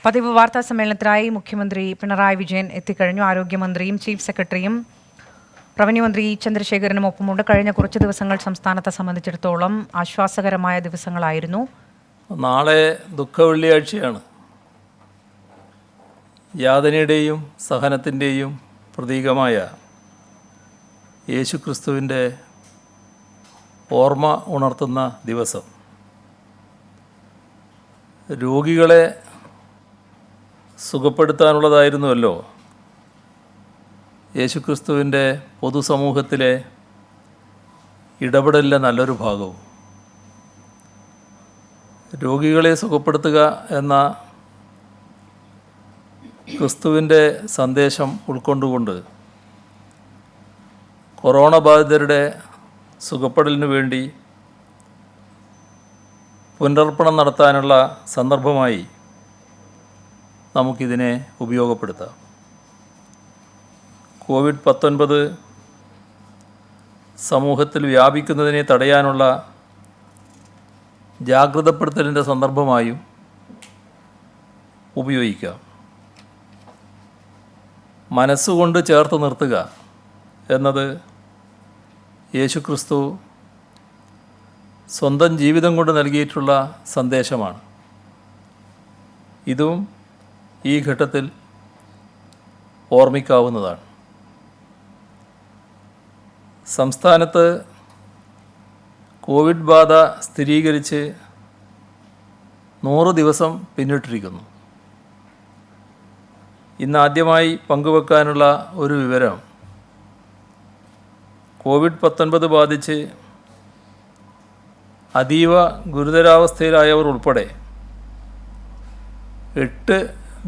പതിവ് വാർത്താ സമ്മേളനത്തിനായി മുഖ്യമന്ത്രി പിണറായി വിജയൻ എത്തിക്കഴിഞ്ഞു. ആരോഗ്യമന്ത്രിയും ചീഫ് സെക്രട്ടറിയും റവന്യൂ മന്ത്രി ചന്ദ്രശേഖരനും ഒപ്പമുണ്ട്. കഴിഞ്ഞ കുറച്ച് ദിവസങ്ങൾ സംസ്ഥാനത്തെ സംബന്ധിച്ചിടത്തോളം ആശ്വാസകരമായ ദിവസങ്ങളായിരുന്നു. നാളെ ദുഃഖവെള്ളിയാഴ്ചയാണ്. യാതനയുടെയും സഹനത്തിൻ്റെയും പ്രതീകമായ യേശുക്രിസ്തുവിൻ്റെ ഓർമ്മ ഉണർത്തുന്ന ദിവസം. രോഗികളെ സുഖപ്പെടുത്താനുള്ളതായിരുന്നുവല്ലോ യേശുക്രിസ്തുവിൻ്റെ പൊതുസമൂഹത്തിലെ ഇടപെടലിലെ നല്ലൊരു ഭാഗവും. രോഗികളെ സുഖപ്പെടുത്തുക എന്ന ക്രിസ്തുവിൻ്റെ സന്ദേശം ഉൾക്കൊണ്ടുകൊണ്ട് കൊറോണ ബാധിതരുടെ സുഖപ്പെടലിനു വേണ്ടി പുനരർപ്പണം നടത്താനുള്ള സന്ദർഭമായി നമുക്കിതിനെ ഉപയോഗപ്പെടുത്താം. COVID-19 സമൂഹത്തിൽ വ്യാപിക്കുന്നതിനെ തടയാനുള്ള ജാഗ്രതപ്പെടുത്തലിൻ്റെ സന്ദർഭമായും ഉപയോഗിക്കാം. മനസ്സുകൊണ്ട് ചേർത്ത് നിർത്തുക എന്നത് യേശുക്രിസ്തു സ്വന്തം ജീവിതം കൊണ്ട് നൽകിയിട്ടുള്ള സന്ദേശമാണ്. ഇതും ഈ ഘട്ടത്തിൽ ഓർമ്മിക്കാവുന്നതാണ്. സംസ്ഥാനത്ത് കോവിഡ് ബാധ സ്ഥിരീകരിച്ച് 100 ദിവസം പിന്നിട്ടിരിക്കുന്നു. ഇന്നാദ്യമായി പങ്കുവെക്കാനുള്ള ഒരു വിവരം, COVID-19 ബാധിച്ച് അതീവ ഗുരുതരാവസ്ഥയിലായവർ ഉൾപ്പെടെ 8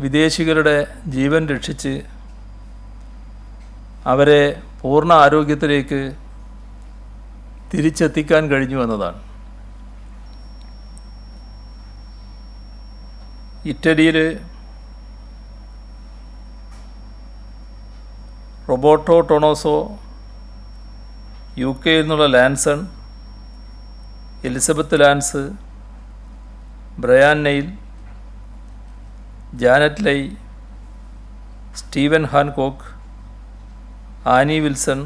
വിദേശികളുടെ ജീവൻ രക്ഷിച്ച് അവരെ പൂർണ്ണ ആരോഗ്യത്തിലേക്ക് തിരിച്ചെത്തിക്കാൻ കഴിഞ്ഞു എന്നതാണ്. ഇറ്റലിയിൽ റോബർട്ടോ ടൊണോസോ, UK നിന്നുള്ള Lanson, Elizabeth Lance, Brian Neil, Janet Lai, Steven Hancock, Annie Wilson,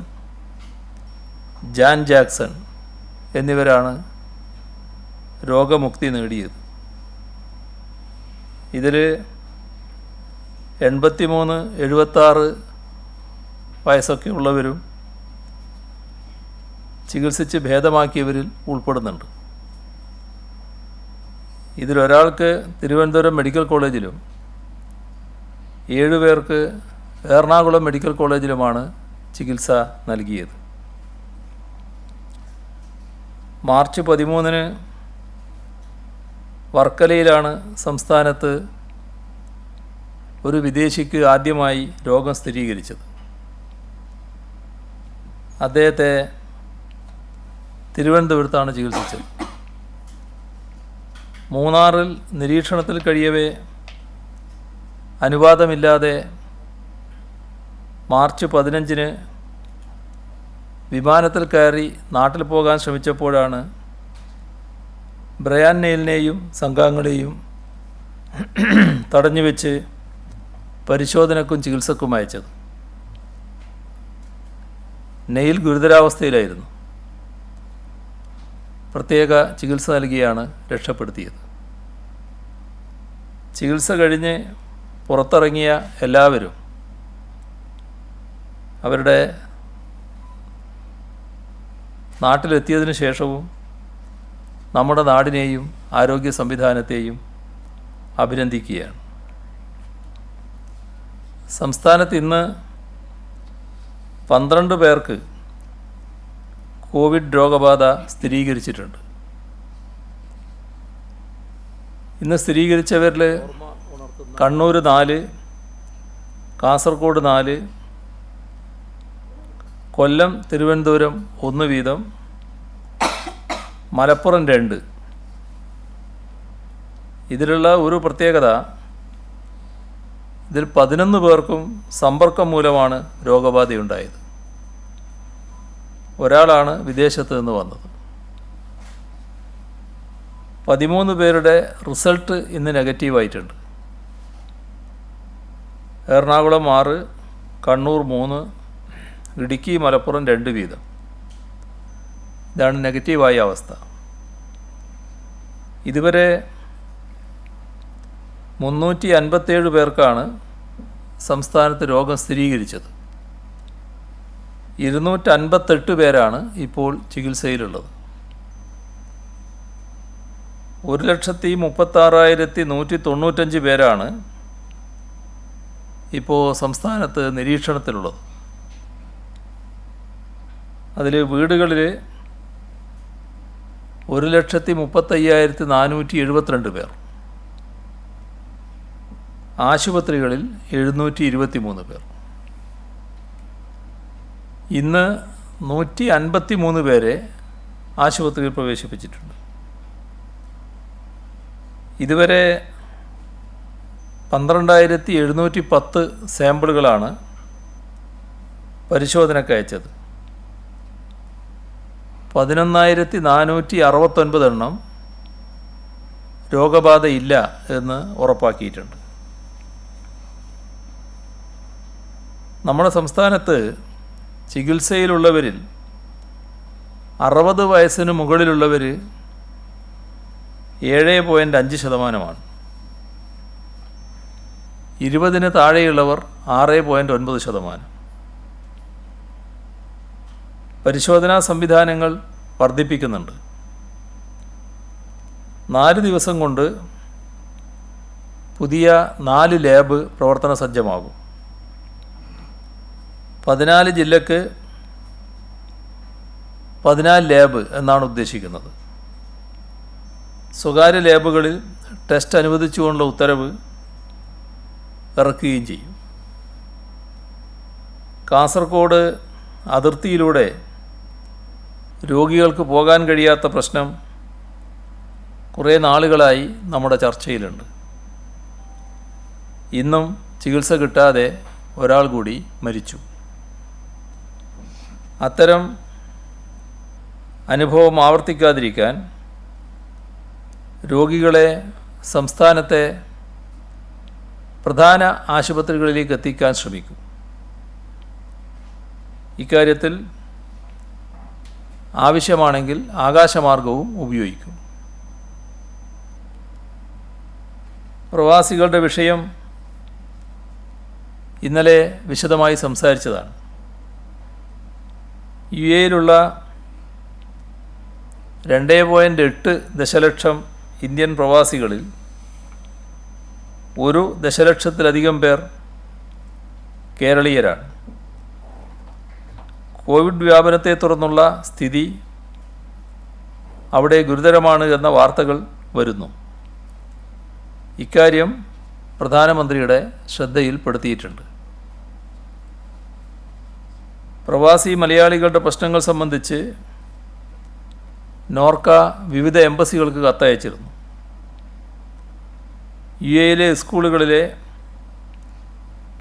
Jan Jackson എന്നിവരാണ് രോഗമുക്തി നേടിയത്. ഇതിൽ 83, 76 വയസ്സൊക്കെ ഉള്ളവരും ചികിത്സിച്ച് ഭേദമാക്കിയവരിൽ ഉൾപ്പെടുന്നുണ്ട്. ഇതിലൊരാൾക്ക് തിരുവനന്തപുരം മെഡിക്കൽ കോളേജിലും 7 പേർക്ക് എറണാകുളം മെഡിക്കൽ കോളേജിലുമാണ് ചികിത്സ നൽകിയത്. മാർച്ച് 13 വർക്കലയിലാണ് സംസ്ഥാനത്ത് ഒരു വിദേശിക്ക് ആദ്യമായി രോഗം സ്ഥിരീകരിച്ചത്. അദ്ദേഹത്തെ തിരുവനന്തപുരത്താണ് ചികിത്സിച്ചത്. മൂന്നാറിൽ നിരീക്ഷണത്തിൽ കഴിയവേ അനുവാദമില്ലാതെ മാർച്ച് 15 വിമാനത്തിൽ കയറി നാട്ടിൽ പോകാൻ ശ്രമിച്ചപ്പോഴാണ് ബ്രയാൻ നെയിലിനെയും സംഘാംഗങ്ങളെയും തടഞ്ഞുവെച്ച് പരിശോധനക്കും ചികിത്സക്കും അയച്ചത്. നെയിൽ ഗുരുതരാവസ്ഥയിലായിരുന്നു. പ്രത്യേക ചികിത്സ നൽകിയാണ് രക്ഷപ്പെടുത്തിയത്. ചികിത്സ കഴിഞ്ഞ് പുറത്തിറങ്ങിയ എല്ലാവരും അവരുടെ നാട്ടിലെത്തിയതിനു ശേഷവും നമ്മുടെ നാടിനെയും ആരോഗ്യ സംവിധാനത്തെയും അഭിനന്ദിക്കുകയാണ്. സംസ്ഥാനത്ത് ഇന്ന് 12 പേർക്ക് കോവിഡ് രോഗബാധ സ്ഥിരീകരിച്ചിട്ടുണ്ട്. ഇന്ന് സ്ഥിരീകരിച്ചവരിൽ കണ്ണൂർ 4, കാസർഗോഡ് 4, കൊല്ലം, തിരുവനന്തപുരം 1 വീതം, മലപ്പുറം 2. ഇതിലുള്ള ഒരു പ്രത്യേകത, ഇതിൽ 11 പേർക്കും സമ്പർക്കം മൂലമാണ് രോഗബാധയുണ്ടായത്. ഒരാളാണ് വിദേശത്ത് നിന്ന് വന്നത്. 13 പേരുടെ റിസൾട്ട് ഇന്ന് നെഗറ്റീവായിട്ടുണ്ട്. എറണാകുളം 6, കണ്ണൂർ 3, ഇടുക്കി മലപ്പുറം 2 വീതം. ഇതാണ് നെഗറ്റീവായ അവസ്ഥ. ഇതുവരെ 357 പേർക്കാണ് സംസ്ഥാനത്ത് രോഗം സ്ഥിരീകരിച്ചത്. 258 പേരാണ് ഇപ്പോൾ ചികിത്സയിലുള്ളത്. 1,36,195 പേരാണ് ഇപ്പോൾ സംസ്ഥാനത്ത് നിരീക്ഷണത്തിലുള്ളത്. അതിൽ വീടുകളിൽ 1,35,472 പേർ, ആശുപത്രികളിൽ 723 പേർ. ഇന്ന് 153 പേരെ ആശുപത്രിയിൽ പ്രവേശിപ്പിച്ചിട്ടുണ്ട്. ഇതുവരെ 12,710 സാമ്പിളുകളാണ് പരിശോധനയ്ക്ക് അയച്ചത്. 11,469 എണ്ണം രോഗബാധയില്ല എന്ന് ഉറപ്പാക്കിയിട്ടുണ്ട്. നമ്മുടെ സംസ്ഥാനത്ത് ചികിത്സയിലുള്ളവരിൽ 60 വയസ്സിന് മുകളിലുള്ളവർ 7.5%, 20-ന് താഴെയുള്ളവർ 6.9%. പരിശോധനാ സംവിധാനങ്ങൾ വർദ്ധിപ്പിക്കുന്നുണ്ട്. 4 ദിവസം കൊണ്ട് പുതിയ 4 ലാബ് പ്രവർത്തന സജ്ജമാകും. 14 ജില്ലക്ക് 14 ലാബ് എന്നാണ് ഉദ്ദേശിക്കുന്നത്. സ്വകാര്യ ലാബുകളിൽ ടെസ്റ്റ് അനുവദിച്ചുകൊണ്ടുള്ള ഉത്തരവ് ഇറക്കുകയും ചെയ്യും. കാസർഗോഡ് അതിർത്തിയിലൂടെ രോഗികൾക്ക് പോകാൻ കഴിയാത്ത പ്രശ്നം കുറേ നാളുകളായി നമ്മുടെ ചർച്ചയിലുണ്ട്. ഇന്നും ചികിത്സ കിട്ടാതെ ഒരാൾ കൂടി മരിച്ചു. അത്തരം അനുഭവം ആവർത്തിക്കാതിരിക്കാൻ രോഗികളെ സംസ്ഥാനത്തെ പ്രധാന ആശുപത്രികളിലേക്ക് എത്തിക്കാൻ ശ്രമിക്കും. ഇക്കാര്യത്തിൽ ആവശ്യമാണെങ്കിൽ ആകാശമാർഗവും ഉപയോഗിക്കും. പ്രവാസികളുടെ വിഷയം ഇന്നലെ വിശദമായി സംസാരിച്ചതാണ്. യുഎയിലുള്ള 2.8 ദശലക്ഷം ഇന്ത്യൻ പ്രവാസികളിൽ 1 ദശലക്ഷത്തിലധികം പേർ കേരളീയരാണ്. കോവിഡ് വ്യാപനത്തെ തുടർന്നുള്ള സ്ഥിതി അവിടെ ഗുരുതരമാണ് എന്ന വാർത്തകൾ വരുന്നു. ഇക്കാര്യം പ്രധാനമന്ത്രിയുടെ ശ്രദ്ധയിൽപ്പെടുത്തിയിട്ടുണ്ട്. പ്രവാസി മലയാളികളുടെ പ്രശ്നങ്ങൾ സംബന്ധിച്ച് നോർക്ക വിവിധ എംബസികൾക്ക് കത്തയച്ചിരുന്നു. യുഎയിലെ സ്കൂളുകളിലെ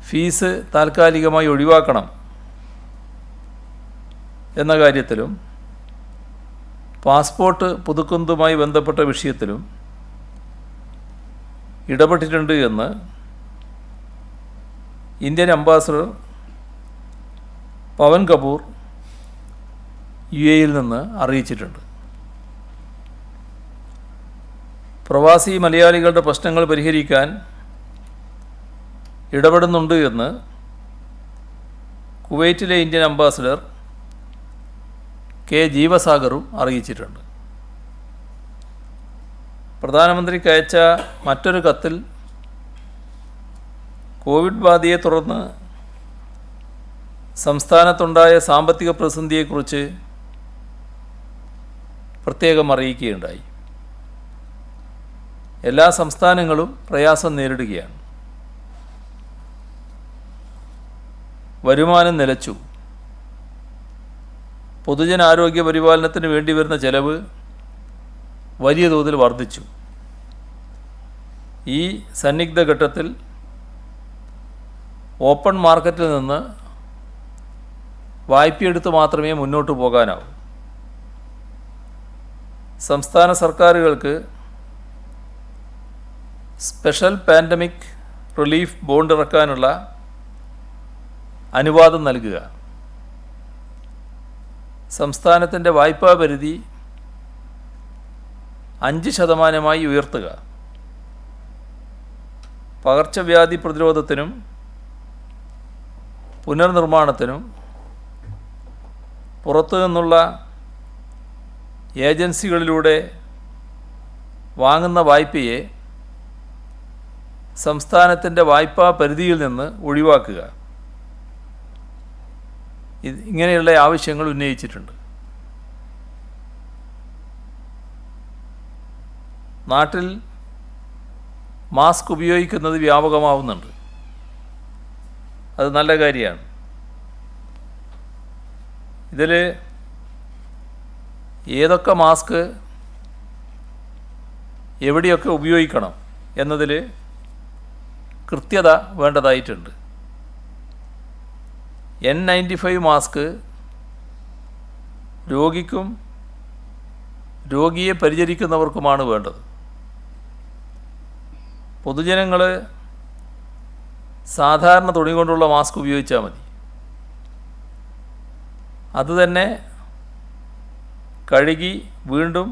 ഫീസ് താൽക്കാലികമായി ഒഴിവാക്കണം എന്ന കാര്യത്തിലും പാസ്പോർട്ട് പുതുക്കുന്നതുമായി ബന്ധപ്പെട്ട വിഷയത്തിലും ഇടപെട്ടിട്ടുണ്ട് എന്ന് ഇന്ത്യൻ അംബാസഡർ പവൻ കപൂർ യുഎയിൽ നിന്ന് അറിയിച്ചിട്ടുണ്ട്. പ്രവാസി മലയാളികളുടെ പ്രശ്നങ്ങൾ പരിഹരിക്കാൻ ഇടപെടുന്നുണ്ട് എന്ന് കുവൈറ്റിലെ ഇന്ത്യൻ അംബാസഡർ കെ ജീവസാഗറും അറിയിച്ചിട്ടുണ്ട്. പ്രധാനമന്ത്രിക്ക് അയച്ച മറ്റൊരു കത്തിൽ കോവിഡ് ബാധയെ തുടർന്ന് സംസ്ഥാനത്തുണ്ടായ സാമ്പത്തിക പ്രതിസന്ധിയെക്കുറിച്ച് പ്രത്യേകം അറിയിക്കുകയുണ്ടായി. എല്ലാ സംസ്ഥാനങ്ങളും പ്രയാസം നേരിടുകയാണ്. വരുമാനം നിലച്ചു. പൊതുജനാരോഗ്യ പരിപാലനത്തിന് വേണ്ടി വരുന്ന ചെലവ് വലിയ തോതിൽ വർദ്ധിച്ചു. ഈ സന്നിഗ്ധ ഘട്ടത്തിൽ ഓപ്പൺ മാർക്കറ്റിൽ നിന്ന് വായ്പയെടുത്ത് മാത്രമേ മുന്നോട്ട് പോകാനാവൂ. സംസ്ഥാന സർക്കാരുകൾക്ക് സ്പെഷ്യൽ പാൻഡമിക് റിലീഫ് ബോണ്ട് ഇറക്കാനുള്ള അനുവാദം നൽകുക. സംസ്ഥാനത്തിൻ്റെ വായ്പാ പരിധി 5% ഉയർത്തുക. പകർച്ചവ്യാധി പ്രതിരോധത്തിനും പുനർനിർമ്മാണത്തിനും പുറത്തു നിന്നുള്ള ഏജൻസികളിലൂടെ വാങ്ങുന്ന വായ്പയെ സംസ്ഥാനത്തിൻ്റെ വായ്പാ പരിധിയിൽ നിന്ന് ഒഴിവാക്കുക. ഇങ്ങനെയുള്ള ആവശ്യങ്ങൾ ഉന്നയിച്ചിട്ടുണ്ട്. നാട്ടിൽ മാസ്ക് ഉപയോഗിക്കുന്നത് വ്യാപകമാവുന്നുണ്ട്. അത് നല്ല കാര്യമാണ്. ഇതിൽ ഏതൊക്കെ മാസ്ക് എവിടെയൊക്കെ ഉപയോഗിക്കണം എന്നതിൽ കൃത്യത വേണ്ടതായിട്ടുണ്ട്. N95 മാസ്ക് രോഗിക്കും രോഗിയെ പരിചരിക്കുന്നവർക്കുമാണ് വേണ്ടത്. പൊതുജനങ്ങൾ സാധാരണ തുണി കൊണ്ടുള്ള മാസ്ക് ഉപയോഗിച്ചാൽ മതി. അതുതന്നെ കഴുകി വീണ്ടും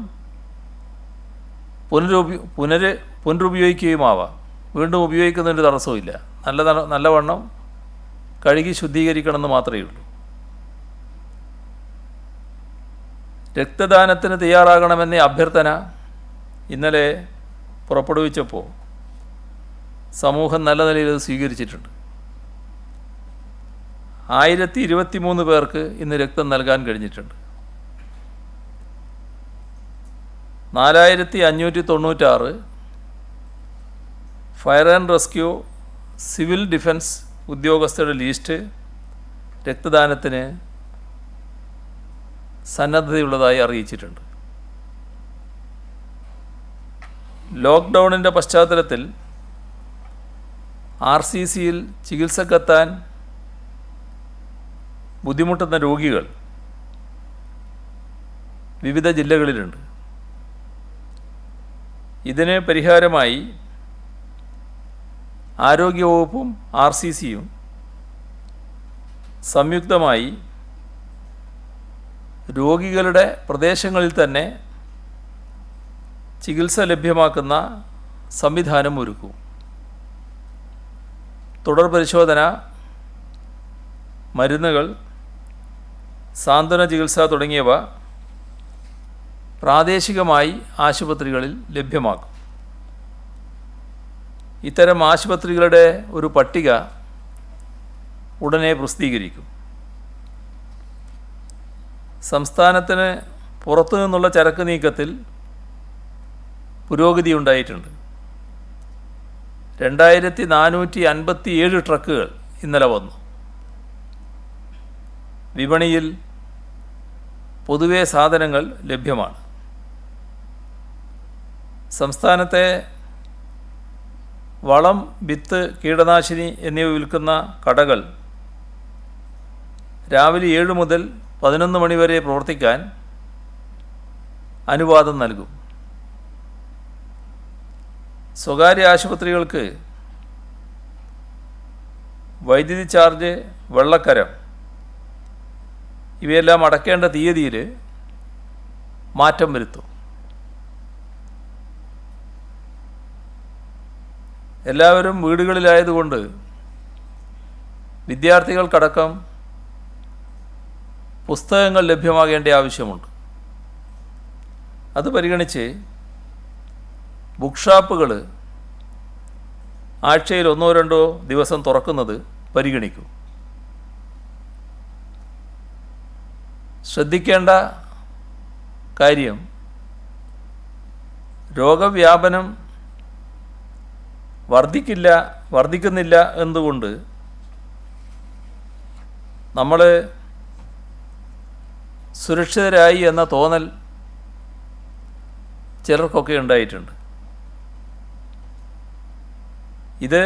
പുനരുപയോഗിക്കുകയുമാവാം. വീണ്ടും ഉപയോഗിക്കുന്നതിന് തടസ്സമില്ല. നല്ലവണ്ണം കഴുകി ശുദ്ധീകരിക്കണമെന്ന് മാത്രമേ ഉള്ളൂ. രക്തദാനത്തിന് തയ്യാറാകണമെന്ന അഭ്യർത്ഥന ഇന്നലെ പുറപ്പെടുവിച്ചപ്പോൾ സമൂഹം നല്ല നിലയിൽ അത് സ്വീകരിച്ചിട്ടുണ്ട്. 1023 പേർക്ക് ഇന്ന് രക്തം നൽകാൻ കഴിഞ്ഞിട്ടുണ്ട്. 4596 fire and rescue civil defence ഉദ്യോഗസ്ഥരുടെ ലിസ്റ്റ് രക്തദാനത്തിന് സന്നദ്ധതയുള്ളതായി അറിയിച്ചിട്ടുണ്ട്. ലോക്ക്ഡൗണിൻ്റെ പശ്ചാത്തലത്തിൽ RCCയിൽ ചികിത്സക്കെത്താൻ ബുദ്ധിമുട്ടുന്ന രോഗികൾ വിവിധ ജില്ലകളിലുണ്ട്. ഇതിന് പരിഹാരമായി ആരോഗ്യവകുപ്പും RCCയും സംയുക്തമായി രോഗികളുടെ പ്രദേശങ്ങളിൽ തന്നെ ചികിത്സ ലഭ്യമാക്കുന്ന സംവിധാനം ഒരുക്കും. തുടർ പരിശോധന, മരുന്നുകൾ, സാന്ത്വന ചികിത്സ തുടങ്ങിയവ പ്രാദേശികമായി ആശുപത്രികളിൽ ലഭ്യമാക്കും. ഇത്തരം ആശുപത്രികളുടെ ഒരു പട്ടിക ഉടനെ പ്രസിദ്ധീകരിക്കും. സംസ്ഥാനത്തിന് പുറത്തു നിന്നുള്ള ചരക്ക് നീക്കത്തിൽ പുരോഗതി ഉണ്ടായിട്ടുണ്ട്. 2457 ട്രക്കുകൾ ഇന്നലെ വന്നു. വിപണിയിൽ പൊതുവെ സാധനങ്ങൾ ലഭ്യമാണ്. സംസ്ഥാനത്തെ വളം, വിത്ത്, കീടനാശിനി എന്നിവ വിൽക്കുന്ന കടകൾ രാവിലെ 7 മുതൽ 11 മണി വരെ പ്രവർത്തിക്കാൻ അനുവാദം നൽകും. സ്വകാര്യ ആശുപത്രികൾക്ക് വൈദ്യുതി ചാർജ്, വെള്ളക്കരം ഇവയെല്ലാം അടയ്ക്കേണ്ട തീയതിയിൽ മാറ്റം വരുത്തും. എല്ലാവരും വീടുകളിലായതുകൊണ്ട് വിദ്യാർത്ഥികൾക്കടക്കം പുസ്തകങ്ങൾ ലഭ്യമാകേണ്ട ആവശ്യമുണ്ട്. അത് പരിഗണിച്ച് ബുക്ക് ഷാപ്പുകൾ ആഴ്ചയിൽ 1-2 ദിവസം തുറക്കുന്നത് പരിഗണിക്കും. ശ്രദ്ധിക്കേണ്ട കാര്യം, രോഗവ്യാപനം വർദ്ധിക്കുന്നില്ല എന്നതുകൊണ്ട് നമ്മൾ സുരക്ഷിതരായി എന്ന തോന്നൽ ചിലർക്കൊക്കെ ഉണ്ടായിട്ടുണ്ട്. ഇത്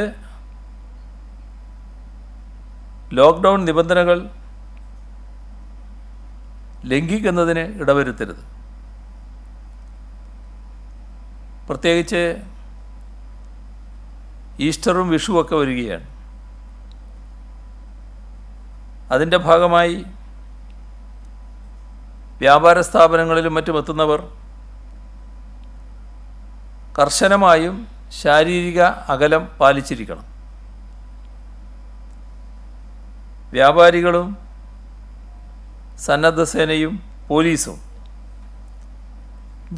ലോക്ക്ഡൗൺ നിബന്ധനകൾ ലംഘിക്കുന്നതിന് ഇടവരുത്തരുത്. പ്രത്യേകിച്ച് ഈസ്റ്ററും വിഷുവൊക്കെ വരികയാണ്. അതിൻ്റെ ഭാഗമായി വ്യാപാര സ്ഥാപനങ്ങളിലും മറ്റും എത്തുന്നവർ കർശനമായും ശാരീരിക അകലം പാലിച്ചിരിക്കണം. വ്യാപാരികളും സന്നദ്ധസേനയും പോലീസും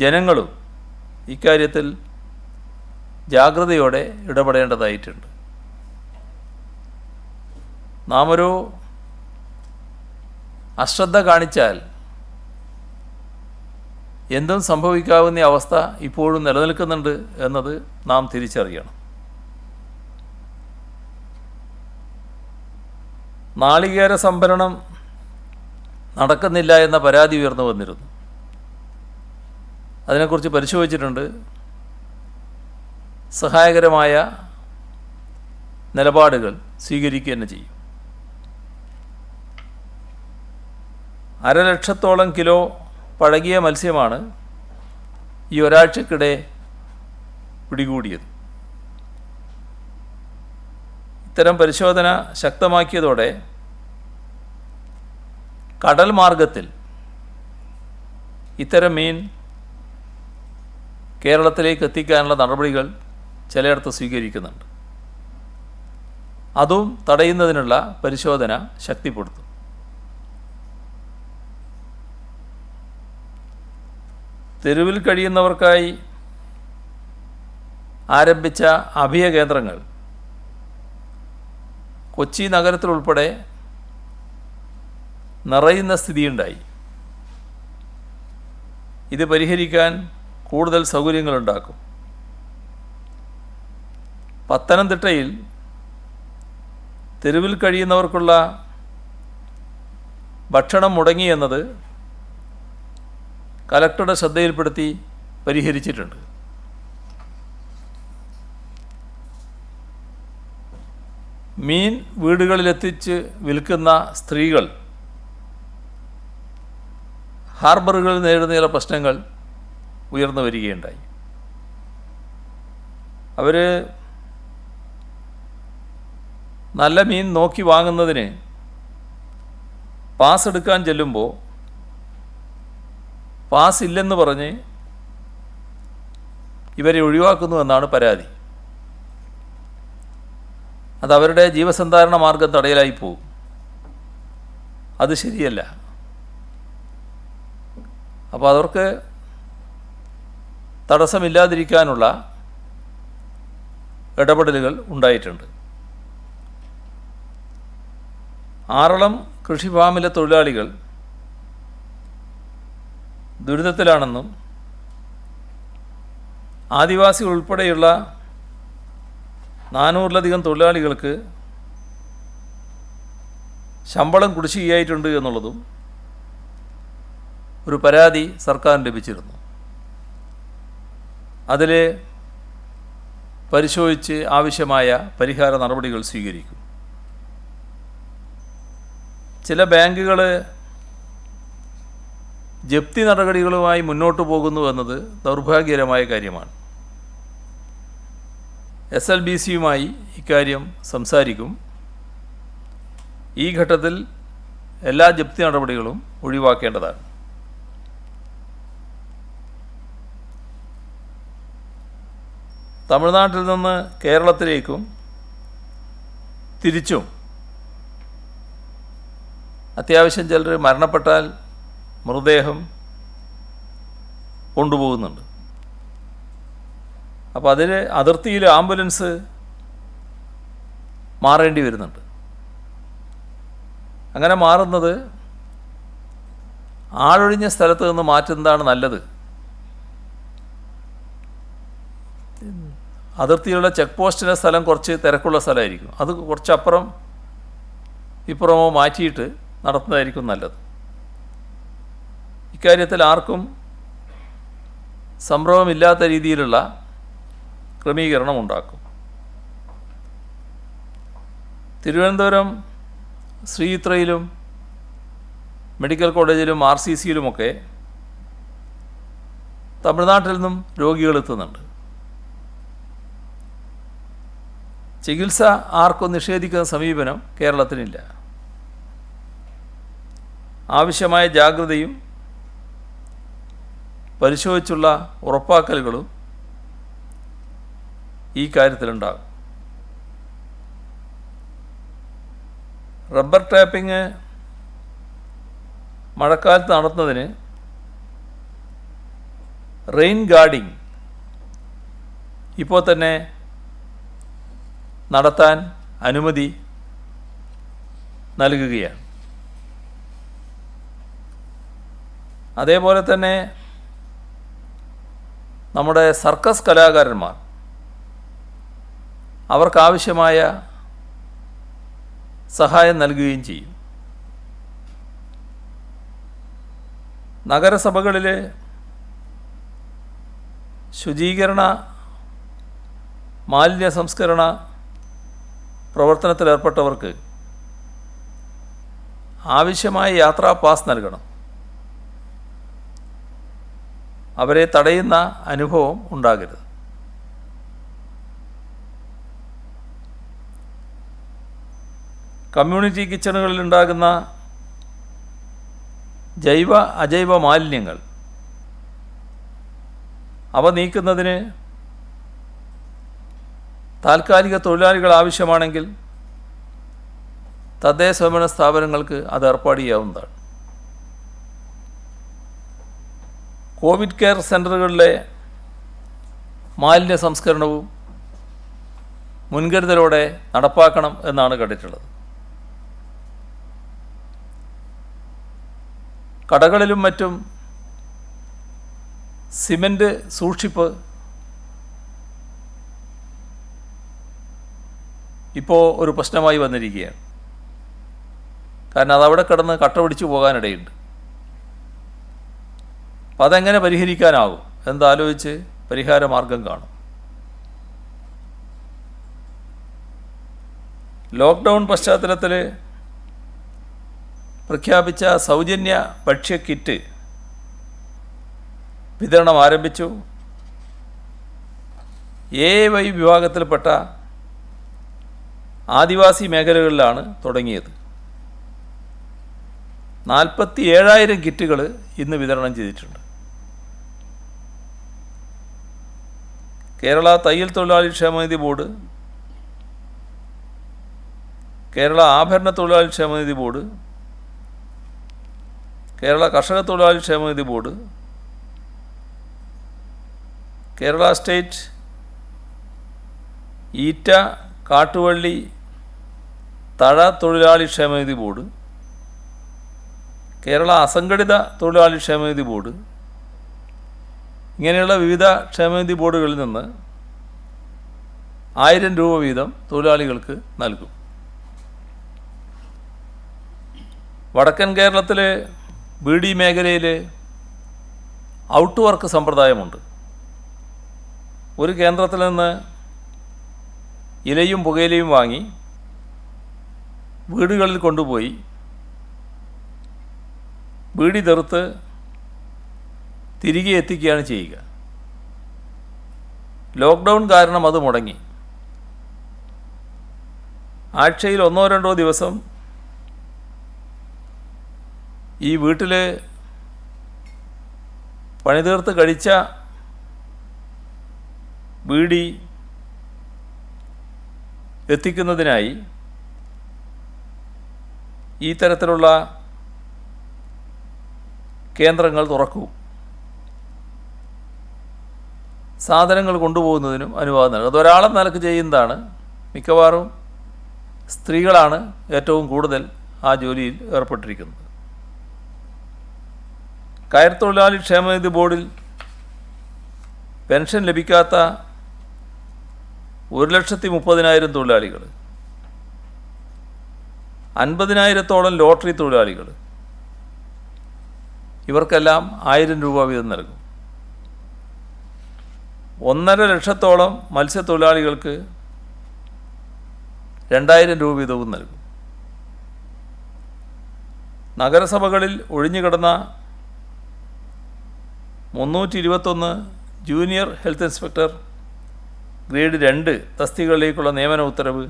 ജനങ്ങളും ഇക്കാര്യത്തിൽ ജാഗ്രതയോടെ ഇടപെടേണ്ടതായിട്ടുണ്ട്. നാം ഒരു അശ്രദ്ധ കാണിച്ചാൽ എന്തും സംഭവിക്കാവുന്ന അവസ്ഥ ഇപ്പോഴും നിലനിൽക്കുന്നുണ്ട് എന്നത് നാം തിരിച്ചറിയണം. നാളികേര സംഭരണം നടക്കുന്നില്ല എന്ന പരാതി ഉയർന്നു വന്നിരുന്നു. അതിനെക്കുറിച്ച് പരിശോധിച്ചിട്ടുണ്ട്. സഹായകരമായ നിലപാടുകൾ സ്വീകരിക്കുക തന്നെ ചെയ്യും. 1,00,000 കിലോ പഴകിയ മത്സ്യമാണ് ഈ ഒരാഴ്ചക്കിടെ പിടികൂടിയത്. ഇത്തരം പരിശോധന ശക്തമാക്കിയതോടെ കടൽ മാർഗത്തിൽ ഇത്തരം മീൻ കേരളത്തിലേക്ക് എത്തിക്കാനുള്ള നടപടികൾ ചിലയിടത്ത് സ്വീകരിക്കുന്നുണ്ട്. അതും തടയുന്നതിനുള്ള പരിശോധന ശക്തിപ്പെടുത്തും. തെരുവിൽ കഴിയുന്നവർക്കായി ആരംഭിച്ച അഭയകേന്ദ്രങ്ങൾ കൊച്ചി നഗരത്തിലുൾപ്പെടെ നിറയുന്ന സ്ഥിതിയുണ്ടായി. ഇത് പരിഹരിക്കാൻ കൂടുതൽ സൗകര്യങ്ങളുണ്ടാക്കും. പത്തനംതിട്ടയിൽ തെരുവിൽ കഴിയുന്നവർക്കുള്ള ഭക്ഷണം മുടങ്ങിയെന്നത് കലക്ടറുടെ ശ്രദ്ധയിൽപ്പെടുത്തി പരിഹരിച്ചിട്ടുണ്ട്. മീൻ വീടുകളിലെത്തിച്ച് വിൽക്കുന്ന സ്ത്രീകൾ ഹാർബറുകളിൽ നേരിടുന്ന ചില പ്രശ്നങ്ങൾ ഉയർന്നു വരികയുണ്ടായി. അവർ നല്ല മീൻ നോക്കി വാങ്ങുന്നതിന് പാസ് എടുക്കാൻ ചെല്ലുമ്പോൾ പാസ് ഇല്ലെന്ന് പറഞ്ഞ് ഇവരെ ഒഴിവാക്കുന്നു എന്നാണ് പരാതി. അതവരുടെ ജീവസന്ധാരണ മാർഗം തടയലായി പോകും. അത് ശരിയല്ല. അപ്പോൾ അവർക്ക് തടസ്സമില്ലാതിരിക്കാനുള്ള ഇടപെടലുകൾ ഉണ്ടായിട്ടുണ്ട്. ആറളം കൃഷിഫാമിലെ തൊഴിലാളികൾ ദുരിതത്തിലാണെന്നും ആദിവാസികൾ ഉൾപ്പെടെയുള്ള 400-ലധികം തൊഴിലാളികൾക്ക് ശമ്പളം കുടിശ്ശികയായിട്ടുണ്ട് എന്നുള്ളതും ഒരു പരാതി സർക്കാരിന് ലഭിച്ചിരുന്നു. അതിൽ പരിശോധിച്ച് ആവശ്യമായ പരിഹാര നടപടികൾ സ്വീകരിക്കും. ചില ബാങ്കുകൾ ജപ്തി നടപടികളുമായി മുന്നോട്ട് പോകുന്നു എന്നത് ദൗർഭാഗ്യകരമായ കാര്യമാണ്. SLBCയുമായി ഇക്കാര്യം സംസാരിക്കും. ഈ ഘട്ടത്തിൽ എല്ലാ ജപ്തി നടപടികളും ഒഴിവാക്കേണ്ടതാണ്. തമിഴ്നാട്ടിൽ നിന്ന് കേരളത്തിലേക്കും തിരിച്ചും അത്യാവശ്യം ചിലർ മരണപ്പെട്ടാൽ മൃതദേഹം കൊണ്ടുപോകുന്നുണ്ട്. അപ്പോൾ അതിൽ അതിർത്തിയിൽ ആംബുലൻസ് മാറേണ്ടി വരുന്നുണ്ട്. അങ്ങനെ മാറുന്നത് ആളൊഴിഞ്ഞ സ്ഥലത്ത് നിന്ന് മാറ്റുന്നതാണ് നല്ലത്. അതിർത്തിയിലുള്ള ചെക്ക് പോസ്റ്റിൻ്റെ സ്ഥലം കുറച്ച് തിരക്കുള്ള സ്ഥലമായിരിക്കും. അത് കുറച്ചപ്പുറം ഇപ്പുറമോ മാറ്റിയിട്ട് നടത്തുന്നതായിരിക്കും നല്ലത്. ഇക്കാര്യത്തിൽ ആർക്കും സംഭവമില്ലാത്ത രീതിയിലുള്ള ക്രമീകരണം ഉണ്ടാക്കും. തിരുവനന്തപുരം ശ്രീചിത്രയിലും മെഡിക്കൽ കോളേജിലും RCCയിലുമൊക്കെ തമിഴ്നാട്ടിൽ നിന്നും രോഗികൾ എത്തുന്നുണ്ട്. ചികിത്സ ആർക്കും നിഷേധിക്കുന്ന സമീപനം കേരളത്തിനില്ല. ആവശ്യമായ ജാഗ്രതയും പരിശോധിച്ചുള്ള ഉറപ്പാക്കലുകളും ഈ കാര്യത്തിലുണ്ടാകും. റബ്ബർ ടാപ്പിംഗ് മഴക്കാലത്ത് നടത്തുന്നതിന് റെയിൻ ഗാർഡിംഗ് ഇപ്പോൾ തന്നെ നടത്താൻ അനുമതി നൽകുകയാണ്. അതേപോലെ തന്നെ നമ്മുടെ സർക്കസ് കലാകാരന്മാർ അവർക്കാവശ്യമായ സഹായം നൽകുകയും ചെയ്യും. നഗരസഭകളിലെ ശുചീകരണ മാലിന്യ സംസ്കരണ പ്രവർത്തനത്തിലേർപ്പെട്ടവർക്ക് ആവശ്യമായ യാത്രാ പാസ് നൽകണം. അവരെ തടയുന്ന അനുഭവം ഉണ്ടാകരുത്. കമ്മ്യൂണിറ്റി കിച്ചണുകളിൽ ഉണ്ടാകുന്ന ജൈവ അജൈവ മാലിന്യങ്ങൾ അവ നീക്കുന്നതിന് താൽക്കാലിക തൊഴിലാളികൾ ആവശ്യമാണെങ്കിൽ തദ്ദേശ സ്വയംഭരണ സ്ഥാപനങ്ങൾക്ക് അത് ഏർപ്പാട് ചെയ്യാവുന്നതാണ്. കോവിഡ് കെയർ സെൻ്ററുകളിലെ മാലിന്യ സംസ്കരണവും മുൻകരുതലോടെ നടപ്പാക്കണം എന്നാണ് കണ്ടിട്ടുള്ളത്. കടകളിലും മറ്റും സിമൻറ്റ് സൂക്ഷിപ്പ് ഇപ്പോൾ ഒരു പ്രശ്നമായി വന്നിരിക്കുകയാണ്. കാരണം അതവിടെ കിടന്ന് കട്ട പിടിച്ചു പോകാനിടയുണ്ട്. അപ്പം അതെങ്ങനെ പരിഹരിക്കാനാവും എന്താലോചിച്ച് പരിഹാര മാർഗം കാണും. ലോക്ക്ഡൗൺ പശ്ചാത്തലത്തിൽ പ്രഖ്യാപിച്ച സൗജന്യ ഭക്ഷ്യ കിറ്റ് വിതരണം ആരംഭിച്ചു. AY വിഭാഗത്തിൽപ്പെട്ട ആദിവാസി മേഖലകളിലാണ് തുടങ്ങിയത്. 47,000 കിറ്റുകൾ ഇന്ന് വിതരണം ചെയ്തിട്ടുണ്ട്. കേരള തയ്യൽ തൊഴിലാളി ക്ഷേമനിധി ബോർഡ്, കേരള ആഭരണ തൊഴിലാളി ക്ഷേമനിധി ബോർഡ്, കേരള കർഷക തൊഴിലാളി ക്ഷേമനിധി ബോർഡ്, കേരള സ്റ്റേറ്റ് ഈറ്റ കാട്ടുവള്ളി തഴ തൊഴിലാളി ക്ഷേമനിധി ബോർഡ്, കേരള അസംഘടിത തൊഴിലാളി ക്ഷേമനിധി ബോർഡ്, ഇങ്ങനെയുള്ള വിവിധ ക്ഷേമനിധി ബോർഡുകളിൽ നിന്ന് 1000 രൂപ വീതം തൊഴിലാളികൾക്ക് നൽകും. വടക്കൻ കേരളത്തിൽ BD മേഖലയിൽ ഔട്ട് വർക്ക് സമ്പ്രദായമുണ്ട്. ഒരു കേന്ദ്രത്തിൽ നിന്ന് ഇലയും പുകയിലയും വാങ്ങി വീടുകളിൽ കൊണ്ടുപോയി ബീഡി തെറുത്ത് തിരികെ എത്തിക്കുകയാണ് ചെയ്യുക. ലോക്ക്ഡൗൺ കാരണം അത് മുടങ്ങി. ആഴ്ചയിൽ 1-2 ദിവസം ഈ വീട്ടിൽ പണിതീർത്ത് കഴിച്ച ബീഡി എത്തിക്കുന്നതിനായി ഈ തരത്തിലുള്ള കേന്ദ്രങ്ങൾ തുറക്കൂ. സാധനങ്ങൾ കൊണ്ടുപോകുന്നതിനും അനുവാദം നൽകും. അതൊരാളെ നിലക്ക് ചെയ്യുന്നതാണ്. മിക്കവാറും സ്ത്രീകളാണ് ഏറ്റവും കൂടുതൽ ആ ജോലിയിൽ ഏർപ്പെട്ടിരിക്കുന്നത്. കയർ തൊഴിലാളി ക്ഷേമനിധി ബോർഡിൽ പെൻഷൻ ലഭിക്കാത്ത 1,30,000 തൊഴിലാളികൾ, 50,000-ഓളം ലോട്ടറി തൊഴിലാളികൾ, ഇവർക്കെല്ലാം 1000 രൂപ വീതം നൽകും. 1.5 ലക്ഷത്തോളം മത്സ്യത്തൊഴിലാളികൾക്ക് 2,000 രൂപ വീതവും നൽകും. നഗരസഭകളിൽ ഒഴിഞ്ഞുകിടന്ന 321 ജൂനിയർ ഹെൽത്ത് ഇൻസ്പെക്ടർ ഗ്രേഡ് 2 തസ്തികകളിലേക്കുള്ള നിയമന ഉത്തരവ്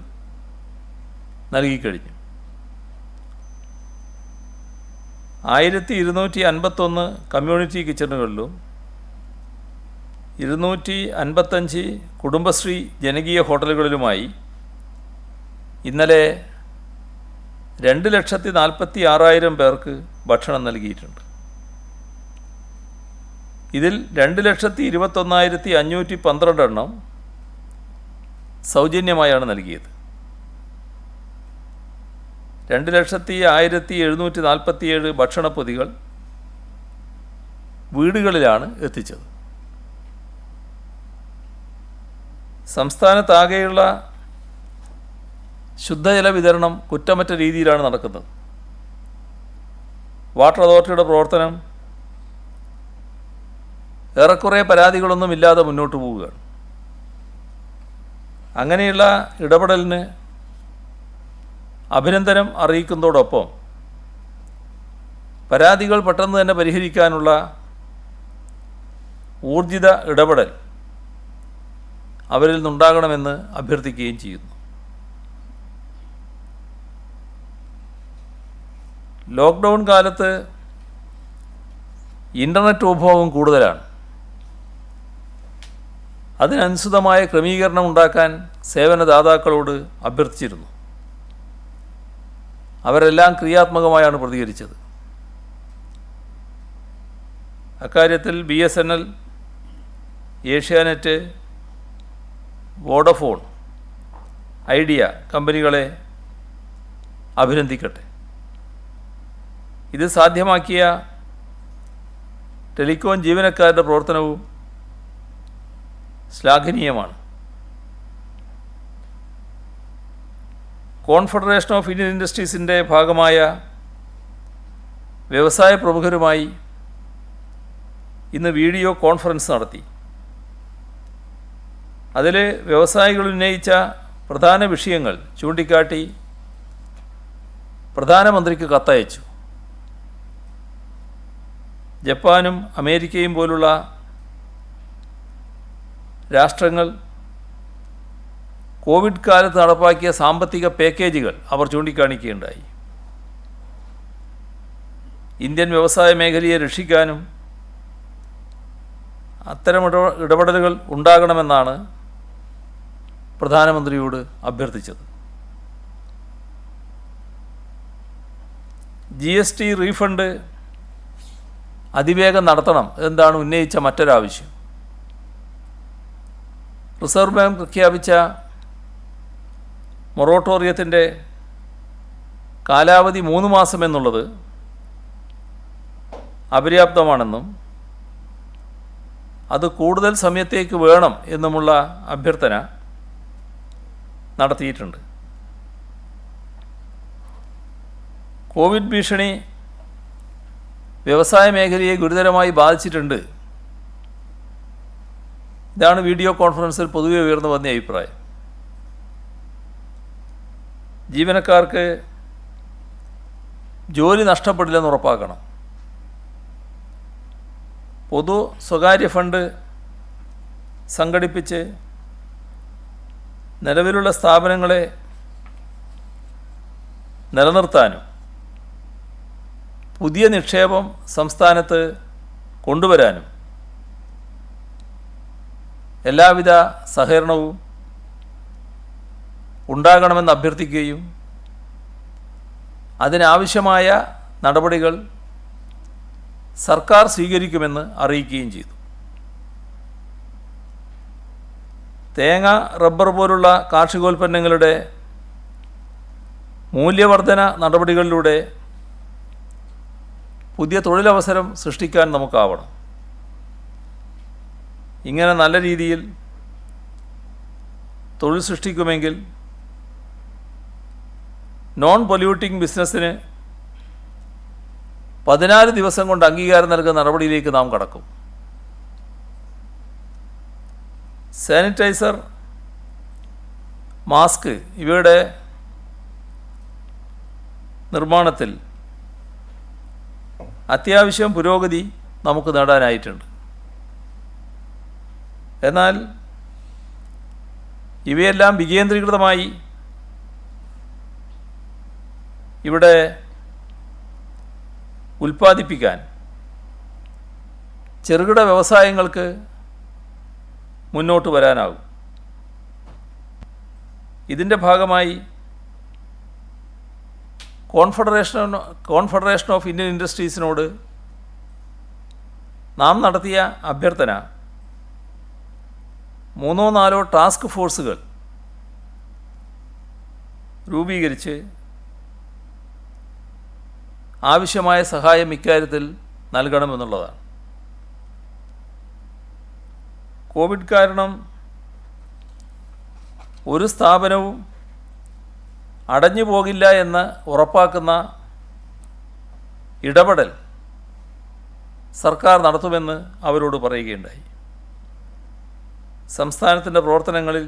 നൽകിക്കഴിഞ്ഞു. 1251 കമ്മ്യൂണിറ്റി കിച്ചണുകളിലും 255 കുടുംബശ്രീ ജനകീയ ഹോട്ടലുകളിലുമായി ഇന്നലെ 2,46,000 പേർക്ക് ഭക്ഷണം നൽകിയിട്ടുണ്ട്. ഇതിൽ 2,21,512 എണ്ണം സൗജന്യമായാണ് നൽകിയത്. 2,01,747 ഭക്ഷണപ്പൊതികൾ വീടുകളിലാണ് എത്തിച്ചത്. സംസ്ഥാനത്താകെയുള്ള ശുദ്ധജല വിതരണം കുറ്റമറ്റ രീതിയിലാണ് നടക്കുന്നത്. വാട്ടർ അതോറിറ്റിയുടെ പ്രവർത്തനം ഏറെക്കുറെ പരാതികളൊന്നുമില്ലാതെ മുന്നോട്ട് പോവുകയാണ്. അങ്ങനെയുള്ള ഇടപെടലിന് അഭിനന്ദനം അറിയിക്കുന്നതോടൊപ്പം പരാതികൾ പെട്ടെന്ന് തന്നെ പരിഹരിക്കാനുള്ള ഊർജിത ഇടപെടൽ അവരിൽ നിന്നുണ്ടാകണമെന്ന് അഭ്യർത്ഥിക്കുകയും ചെയ്യുന്നു. ലോക്ക്ഡൗൺ കാലത്ത് ഇൻ്റർനെറ്റ് ഉപഭോഗം കൂടുതലാണ്. അതിനനുസൃതമായ ക്രമീകരണം ഉണ്ടാക്കാൻ സേവനദാതാക്കളോട് അഭ്യർത്ഥിച്ചിരുന്നു. അവരെല്ലാം ക്രിയാത്മകമായാണ് പ്രതികരിച്ചത്. അക്കാര്യത്തിൽ BSNL, ഏഷ്യാനെറ്റ്, വോഡഫോൺ, ഐഡിയ കമ്പനികളെ അഭിനന്ദിക്കട്ടെ. ഇത് സാധ്യമാക്കിയ ടെലികോം ജീവനക്കാരുടെ പ്രവർത്തനവും ശ്ലാഘനീയമാണ്. കോൺഫെഡറേഷൻ ഓഫ് ഇന്ത്യൻ ഇൻഡസ്ട്രീസിൻ്റെ ഭാഗമായ വ്യവസായ പ്രമുഖരുമായി ഇന്ന് വീഡിയോ കോൺഫറൻസ് നടത്തി. അതിൽ വ്യവസായികൾ ഉന്നയിച്ച പ്രധാന വിഷയങ്ങൾ ചൂണ്ടിക്കാട്ടി പ്രധാനമന്ത്രിക്ക് കത്തയച്ചു. ജപ്പാനും അമേരിക്കയും പോലുള്ള രാഷ്ട്രങ്ങൾ കോവിഡ് കാലത്ത് നടപ്പാക്കിയ സാമ്പത്തിക പാക്കേജുകൾ അവർ ചൂണ്ടിക്കാണിക്കുകയുണ്ടായി. ഇന്ത്യൻ വ്യവസായ മേഖലയെ രക്ഷിക്കാനും അത്തരം ഇടപെടലുകൾ ഉണ്ടാകണമെന്നാണ് പ്രധാനമന്ത്രിയോട് അഭ്യർത്ഥിച്ചത്. GST റീഫണ്ട് അതിവേഗം നടത്തണം എന്നതാണ് ഉന്നയിച്ച മറ്റൊരാവശ്യം. റിസർവ് ബാങ്ക് പ്രഖ്യാപിച്ച മൊറട്ടോറിയത്തിൻ്റെ കാലാവധി 3 മാസം എന്നുള്ളത് അപര്യാപ്തമാണെന്നും അത് കൂടുതൽ സമയത്തേക്ക് വേണം എന്നുമുള്ള അഭ്യർത്ഥന നടത്തിയിട്ടുണ്ട്. കോവിഡ് ഭീഷണി വ്യവസായ മേഖലയെ ഗുരുതരമായി ബാധിച്ചിട്ടുണ്ട്. ഇതാണ് വീഡിയോ കോൺഫറൻസിൽ പൊതുവെ ഉയർന്നു വന്ന അഭിപ്രായം. ജീവനക്കാർക്ക് ജോലി നഷ്ടപ്പെടില്ലെന്ന് ഉറപ്പാക്കണം. പൊതു സ്വകാര്യ ഫണ്ട് സംഘടിപ്പിച്ച് നിലവിലുള്ള സ്ഥാപനങ്ങളെ നിലനിർത്താനും പുതിയ നിക്ഷേപം സംസ്ഥാനത്ത് കൊണ്ടുവരാനും എല്ലാവിധ സഹകരണവും ഉണ്ടാകണമെന്ന് അഭ്യർത്ഥിക്കുകയും അതിനാവശ്യമായ നടപടികൾ സർക്കാർ സ്വീകരിക്കുമെന്ന് അറിയിക്കുകയും ചെയ്തു. തേങ്ങ, റബ്ബർ പോലുള്ള കാർഷികോൽപ്പന്നങ്ങളുടെ മൂല്യവർധന നടപടികളിലൂടെ പുതിയ തൊഴിലവസരം സൃഷ്ടിക്കാൻ നമുക്കാവണം. ഇങ്ങനെ നല്ല രീതിയിൽ തൊഴിൽ സൃഷ്ടിക്കുമെങ്കിൽ നോൺ പൊല്യൂട്ടിംഗ് ബിസിനസ്സിന് 14 ദിവസം കൊണ്ട് അംഗീകാരം നൽകുന്ന നടപടിയിലേക്ക് നാം കടക്കും. സാനിറ്റൈസർ, മാസ്ക് ഇവയുടെ നിർമ്മാണത്തിൽ അത്യാവശ്യം പുരോഗതി നമുക്ക് നേടാനായിട്ടുണ്ട്. എന്നാൽ ഇവയെല്ലാം വികേന്ദ്രീകൃതമായി ഇവിടെ ഉൽപ്പാദിപ്പിക്കാൻ ചെറുകിട വ്യവസായങ്ങൾക്ക് മുന്നോട്ട് വരാനാകും. ഇതിൻ്റെ ഭാഗമായി കോൺഫെഡറേഷൻ ഓഫ് ഇന്ത്യൻ ഇൻഡസ്ട്രീസിനോട് നാം നടത്തിയ അഭ്യർത്ഥന 3-4 ടാസ്ക് ഫോഴ്സുകൾ രൂപീകരിച്ച് ആവശ്യമായ സഹായം ഇക്കാര്യത്തിൽ നൽകണമെന്നുള്ളതാണ്. കോവിഡ് കാരണം ഒരു സ്ഥാപനവും അടഞ്ഞു പോകില്ല എന്ന് ഉറപ്പാക്കുന്ന ഇടപെടൽ സർക്കാർ നടത്തുമെന്ന് അവരോട് പറയുകയുണ്ടായി. സംസ്ഥാനത്തിൻ്റെ പ്രവർത്തനങ്ങളിൽ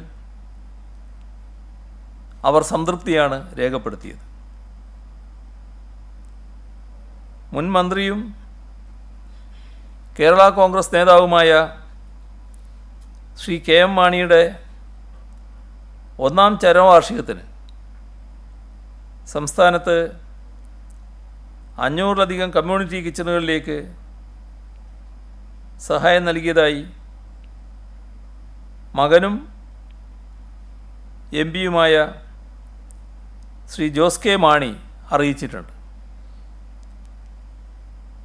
അവർ സംതൃപ്തിയാണ് രേഖപ്പെടുത്തിയത്. മുൻ മന്ത്രിയും കേരള കോൺഗ്രസ് നേതാവുമായ ശ്രീ കെ എം മാണിയുടെ 1ാം ചരമവാർഷികത്തിന് സംസ്ഥാനത്ത് 500-ലധികം കമ്മ്യൂണിറ്റി കിച്ചണുകളിലേക്ക് സഹായം നൽകിയതായി മകനും എം പിയുമായ ശ്രീ ജോസ് കെ മാണി അറിയിച്ചിട്ടുണ്ട്.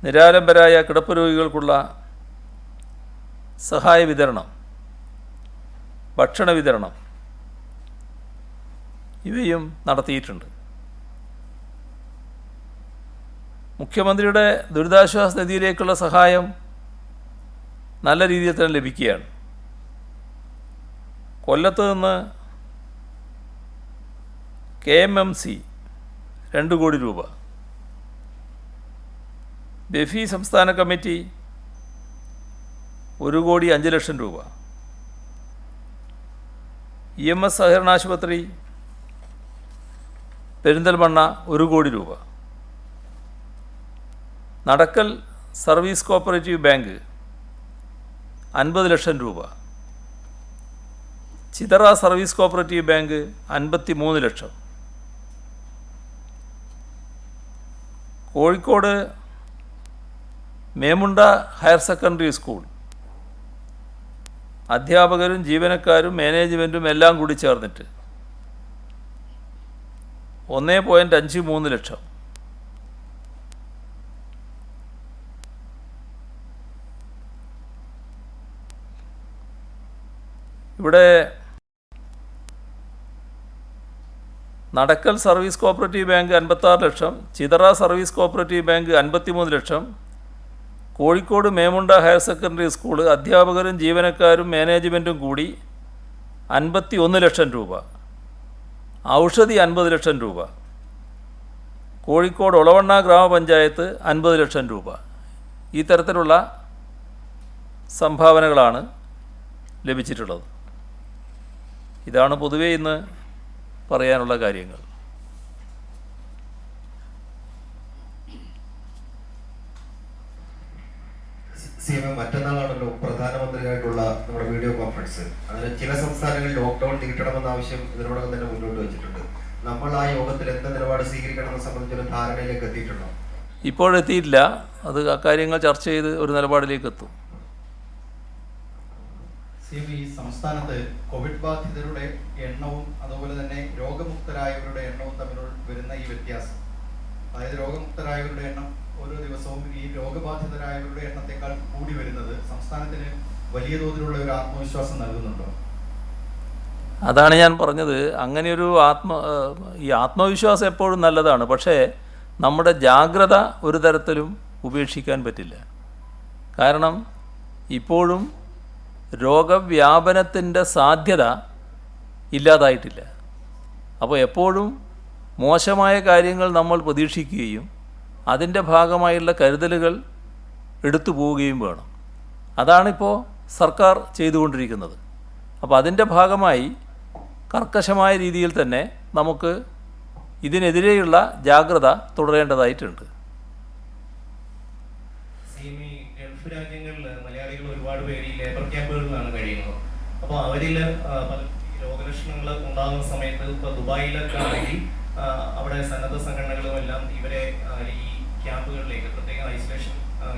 നിരാലംബരായ കിടപ്പ് രോഗികൾക്കുള്ള സഹായ വിതരണം, ഭക്ഷണ വിതരണം ഇവയും നടത്തിയിട്ടുണ്ട്. മുഖ്യമന്ത്രിയുടെ ദുരിതാശ്വാസ നിധിയിലേക്കുള്ള സഹായം നല്ല രീതിയിൽ തന്നെ ലഭിക്കുകയാണ്. കൊല്ലത്ത് നിന്ന് KMMC 2 കോടി രൂപ, ബെഫി സംസ്ഥാന കമ്മിറ്റി 1,05,00,000 രൂപ, EMS സഹകരണ ആശുപത്രി പെരിന്തൽമണ്ണ 1 കോടി രൂപ, Nadakkal service cooperative bank 50 lakh രൂപ, Chithara service cooperative bank 53 lakh, Kozhikode Memunda higher secondary school അധ്യാപകരും ജീവനക്കാരും മാനേജ്മെൻറ്റും എല്ലാം കൂടി ചേർന്നിട്ട് 1.53 ലക്ഷം, ഇവിടെ Nadakkal service cooperative bank 56 lakh, Chithara service cooperative bank 53 lakh, Kozhikode Memunda higher secondary school അധ്യാപകരും ജീവനക്കാരും മാനേജ്മെൻറ്റും കൂടി 51 ലക്ഷം രൂപ, ഔഷധി 50 ലക്ഷം രൂപ, കോഴിക്കോട് ഒളവണ്ണ ഗ്രാമപഞ്ചായത്ത് 50 ലക്ഷം രൂപ. ഈ തരത്തിലുള്ള സംഭാവനകളാണ് ലഭിച്ചിട്ടുള്ളത്. ഇതാണ് പൊതുവേ ഇന്ന് പറയാനുള്ള കാര്യങ്ങൾ. മറ്റന്നാളാണല്ലോ പ്രധാനമന്ത്രിയായിട്ടുള്ള നമ്മുടെ വീഡിയോ കോൺഫറൻസ്. അതിൽ ചില സംസ്ഥാനങ്ങളിൽ ലോക്ക്ഡൌൺ നീട്ടണമെന്ന ആവശ്യം ഇതിനോടകം തന്നെ മുന്നോട്ട് വെച്ചിട്ടുണ്ട്. നമ്മൾ ആ യോഗത്തിൽ എന്ത് നിലപാട് സ്വീകരിക്കണമെന്ന് സംബന്ധിച്ചൊരു ധാരണയിലേക്ക് എത്തിയിട്ടുണ്ടോ? ഇപ്പോഴെത്തിയിട്ടില്ല. അത് അക്കാര്യങ്ങൾ ചർച്ച ചെയ്ത് ഒരു നിലപാടിലേക്ക് എത്തും. ഈ സംസ്ഥാനത്ത് കോവിഡ് ബാധിതരുടെ എണ്ണവും അതുപോലെ തന്നെ രോഗമുക്തരായവരുടെ എണ്ണവും തമ്മിൽ വരുന്ന ഈ വ്യത്യാസം, അതായത് രോഗമുക്തരായവരുടെ എണ്ണം ഓരോ ദിവസവും ഈ രോഗബാധിതരായവരുടെ എണ്ണത്തെക്കാൾ കൂടി വരുന്നത് സംസ്ഥാനത്തിന് വലിയ തോതിലുള്ള ഒരു ആത്മവിശ്വാസം നൽകുന്നുണ്ടോ? അതാണ് ഞാൻ പറഞ്ഞത്. അങ്ങനെയൊരു ഈ ആത്മവിശ്വാസം എപ്പോഴും നല്ലതാണ്. പക്ഷേ നമ്മുടെ ജാഗ്രത ഒരു തരത്തിലും ഉപേക്ഷിക്കാൻ പറ്റില്ല. കാരണം ഇപ്പോഴും രോഗവ്യാപനത്തിൻ്റെ സാധ്യത ഇല്ലാതായിട്ടില്ല. അപ്പോൾ എപ്പോഴും മോശമായ കാര്യങ്ങൾ നമ്മൾ പ്രതീക്ഷിക്കുകയും അതിൻ്റെ ഭാഗമായുള്ള കരുതലുകൾ എടുത്തു പോവുകയും വേണം. അതാണിപ്പോൾ സർക്കാർ ചെയ്തുകൊണ്ടിരിക്കുന്നത്. അപ്പോൾ അതിൻ്റെ ഭാഗമായി കർക്കശമായ രീതിയിൽ തന്നെ നമുക്ക് ഇതിനെതിരെയുള്ള ജാഗ്രത തുടരേണ്ടതായിട്ടുണ്ട്. ഗൾഫ് രാജ്യങ്ങളിൽ മലയാളികൾ ഒരുപാട് പേര് ഈ ലേബർ ക്യാമ്പുകളിലാണ് കഴിയുന്നത്. അപ്പോൾ അവരിൽ രോഗലക്ഷണങ്ങൾ ഉണ്ടാകുന്ന സമയത്ത് ഇപ്പോൾ ദുബായിലൊക്കെ ആണെങ്കിൽ അവിടെ സന്നദ്ധ സംഘടനകളും എല്ലാം ഇവരെ ഈ ക്യാമ്പുകളിലേക്ക്, പ്രത്യേക പ്രത്യേക ഐസൊലേഷൻ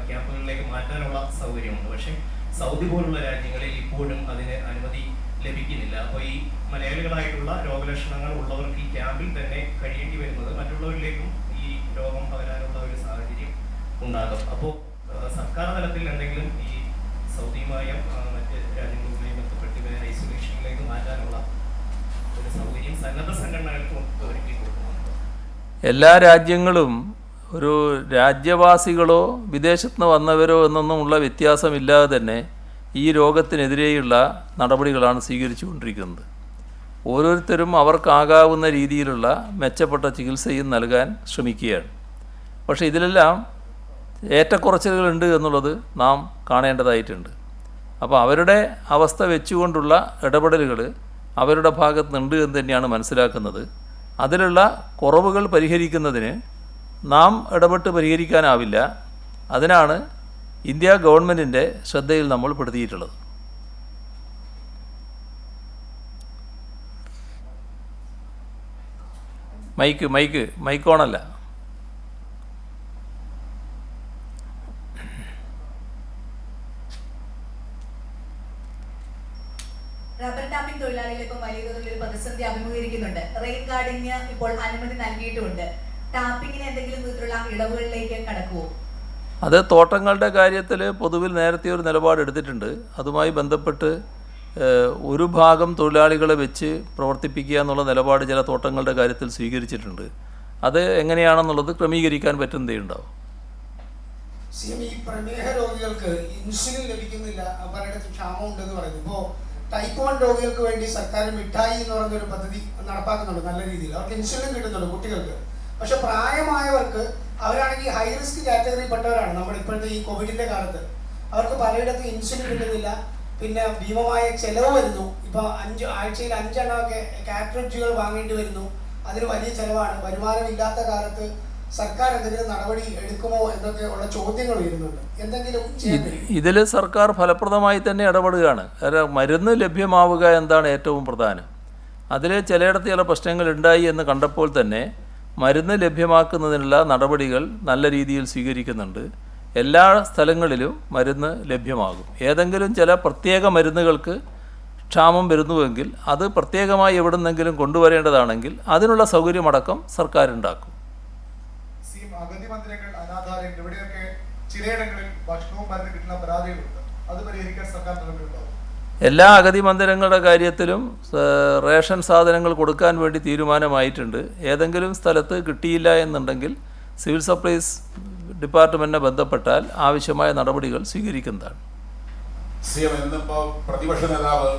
ക്യാമ്പുകളിലേക്ക് മാറ്റാനുള്ള സൗകര്യമുണ്ട്. പക്ഷേ സൗദി പോലുള്ള രാജ്യങ്ങളിൽ ഇപ്പോഴും അതിന് അനുമതി ലഭിക്കുന്നില്ല. അപ്പോൾ ഈ മലയാളികളായിട്ടുള്ള രോഗലക്ഷണങ്ങൾ ഉള്ളവർക്ക് ഈ ക്യാമ്പിൽ തന്നെ കഴിയേണ്ടി വരുന്നത് മറ്റുള്ളവരിലേക്കും ഈ രോഗം പകരാനുള്ള ഒരു സാഹചര്യം ഉണ്ടാകും. അപ്പോൾ സർക്കാർ തലത്തിൽ എന്തെങ്കിലും ഈ സൗദിയുമായും മറ്റ് രാജ്യങ്ങളുമായും ബന്ധപ്പെട്ട് ഇവരെ ഐസൊലേഷനിലേക്ക് മാറ്റാനുള്ള ഒരു സൗകര്യം സന്നദ്ധ സംഘടനകൾക്ക് ഒരുക്കി കൊടുക്കുന്നുണ്ട്. എല്ലാ രാജ്യങ്ങളും ഒരു രാജ്യവാസികളോ വിദേശത്ത് നിന്ന് വന്നവരോ എന്നൊന്നുമുള്ള വ്യത്യാസമില്ലാതെ തന്നെ ഈ രോഗത്തിനെതിരെയുള്ള നടപടികളാണ് സ്വീകരിച്ചുകൊണ്ടിരിക്കുന്നത്. ഓരോരുത്തരും അവർക്കാകാവുന്ന രീതിയിലുള്ള മെച്ചപ്പെട്ട ചികിത്സയും നൽകാൻ ശ്രമിക്കുകയാണ്. പക്ഷേ ഇതിലെല്ലാം ഏറ്റക്കുറച്ചിലുകളുണ്ട് എന്നുള്ളത് നാം കാണേണ്ടതായിട്ടുണ്ട്. അപ്പോൾ അവരുടെ അവസ്ഥ വെച്ചുകൊണ്ടുള്ള ഇടപെടലുകൾ അവരുടെ ഭാഗത്തുനിന്നുണ്ട് എന്ന് തന്നെയാണ് മനസ്സിലാക്കുന്നത്. അതിലുള്ള കുറവുകൾ പരിഹരിക്കുന്നതിന് നാം ഇടപെട്ട് പരിഹരിക്കാനാവില്ല. അതിനാണ് ഇന്ത്യ ഗവൺമെൻറ്റിൻ്റെ ശ്രദ്ധയിൽ നമ്മൾ പെടുത്തിയിട്ടുള്ളത്. മൈക്ക് ഓണല്ല. റബ്ബർ ടാപ്പിംഗ് തൊഴിലാളികൾ ഇപ്പോൾ വലിയ തോതിൽ പ്രതിസന്ധി അഭിമുഖീകരിക്കുന്നുണ്ട്. റെയിൻ ഗാർഡിന് ഇപ്പോൾ അനുമതി നൽകിയിട്ടുമുണ്ട്. ടാപ്പിങ്ങിന് എന്തെങ്കിലും വിധത്തിലുള്ള ഇളവുകളിലേക്ക് കടക്കുമോ? അത് തോട്ടങ്ങളുടെ കാര്യത്തിൽ പൊതുവിൽ നേരത്തെ ഒരു നിലപാടെടുത്തിട്ടുണ്ട്. അതുമായി ബന്ധപ്പെട്ട് ഒരു ഭാഗം തൊഴിലാളികളെ വെച്ച് പ്രവർത്തിപ്പിക്കുക എന്നുള്ള നിലപാട് ചില തോട്ടങ്ങളുടെ കാര്യത്തിൽ സ്വീകരിച്ചിട്ടുണ്ട്. അത് എങ്ങനെയാണെന്നുള്ളത് ക്രമീകരിക്കാൻ പറ്റുന്നതേ ഉണ്ടാവും. ഈ പ്രമേഹ രോഗികൾക്ക് ഇൻസുലിൻ ലഭിക്കുന്നില്ല, പലയിടത്തും ക്ഷാമം ഉണ്ടെന്ന് പറയുന്നു. ഇപ്പോൾ ടൈപ്പ് 1 രോഗികൾക്ക് വേണ്ടി സർക്കാർ മിഠായി എന്ന് പറയുന്നൊരു പദ്ധതി നടപ്പാക്കുന്നുണ്ട് നല്ല രീതിയിൽ. അവർക്ക് ഇൻസുലിൻ കിട്ടുന്നുണ്ട് കുട്ടികൾക്ക്. പക്ഷെ പ്രായമായവർക്ക്, അവരാണെങ്കിൽ ഹൈ റിസ്ക് കാറ്റഗറിയിൽപ്പെട്ടവരാണ് നമ്മുടെ ഇപ്പോഴത്തെ ഈ കോവിഡിന്റെ കാലത്ത്. അവർക്ക് പലയിടത്തും ഇൻസുലിൻ കിട്ടുന്നില്ല. പിന്നെ ഭീമമായ ചെലവ് വരുന്നു. ഇപ്പോൾ ആഴ്ചയിൽ 5 എണ്ണമൊക്കെ കാട്രിഡ്ജുകൾ വാങ്ങേണ്ടി വരുന്നു. അതിന് വലിയ ചെലവാണ്. വരുമാനമില്ലാത്ത കാലത്ത് സർക്കാർ എന്തെങ്കിലും നടപടി എടുക്കുമോ എന്നൊക്കെ ഉള്ള ചോദ്യങ്ങൾ ഉയരുന്നുണ്ട്. എന്തെങ്കിലും ഇതിൽ സർക്കാർ ഫലപ്രദമായി തന്നെ ഇടപെടുകയാണ്. മരുന്ന് ലഭ്യമാവുക എന്താണ് ഏറ്റവും പ്രധാനം. അതിൽ ചിലയിടത്ത് ചില പ്രശ്നങ്ങൾ ഉണ്ടായി എന്ന് കണ്ടപ്പോൾ തന്നെ മരുന്ന് ലഭ്യമാക്കുന്നതിനുള്ള നടപടികൾ നല്ല രീതിയിൽ സ്വീകരിക്കുന്നുണ്ട്. എല്ലാ സ്ഥലങ്ങളിലും മരുന്ന് ലഭ്യമാകും. ഏതെങ്കിലും ചില പ്രത്യേക മരുന്നുകൾക്ക് ക്ഷാമം വരുന്നുവെങ്കിൽ അത് പ്രത്യേകമായി എവിടുന്നെങ്കിലും കൊണ്ടുവരേണ്ടതാണെങ്കിൽ അതിനുള്ള സൗകര്യമടക്കം സർക്കാർ ഉണ്ടാക്കും. അഗതി മന്ദിരങ്ങൾ, അനാഥാലയങ്ങൾ, ഇവിടെയൊക്കെ ചിലയിടങ്ങളിൽ ഭക്ഷണവും മരുന്ന് കിട്ടുന്ന പരാതികളുണ്ട്. അത് പരിഹരിക്കാൻ സർക്കാർ നടപടിയുണ്ടാവും. എല്ലാ അഗതി മന്ദിരങ്ങളുടെ കാര്യത്തിലും റേഷൻ സാധനങ്ങൾ കൊടുക്കാൻ വേണ്ടി തീരുമാനമായിട്ടുണ്ട്. ഏതെങ്കിലും സ്ഥലത്ത് കിട്ടിയില്ല എന്നുണ്ടെങ്കിൽ സിവിൽ സപ്ലൈസ് ഡിപ്പാർട്ട്മെൻറ്റിനെ ബന്ധപ്പെട്ടാൽ ആവശ്യമായ നടപടികൾ സ്വീകരിക്കുന്നതാണ്. ഇന്നിപ്പോൾ പ്രതിപക്ഷ നേതാവ്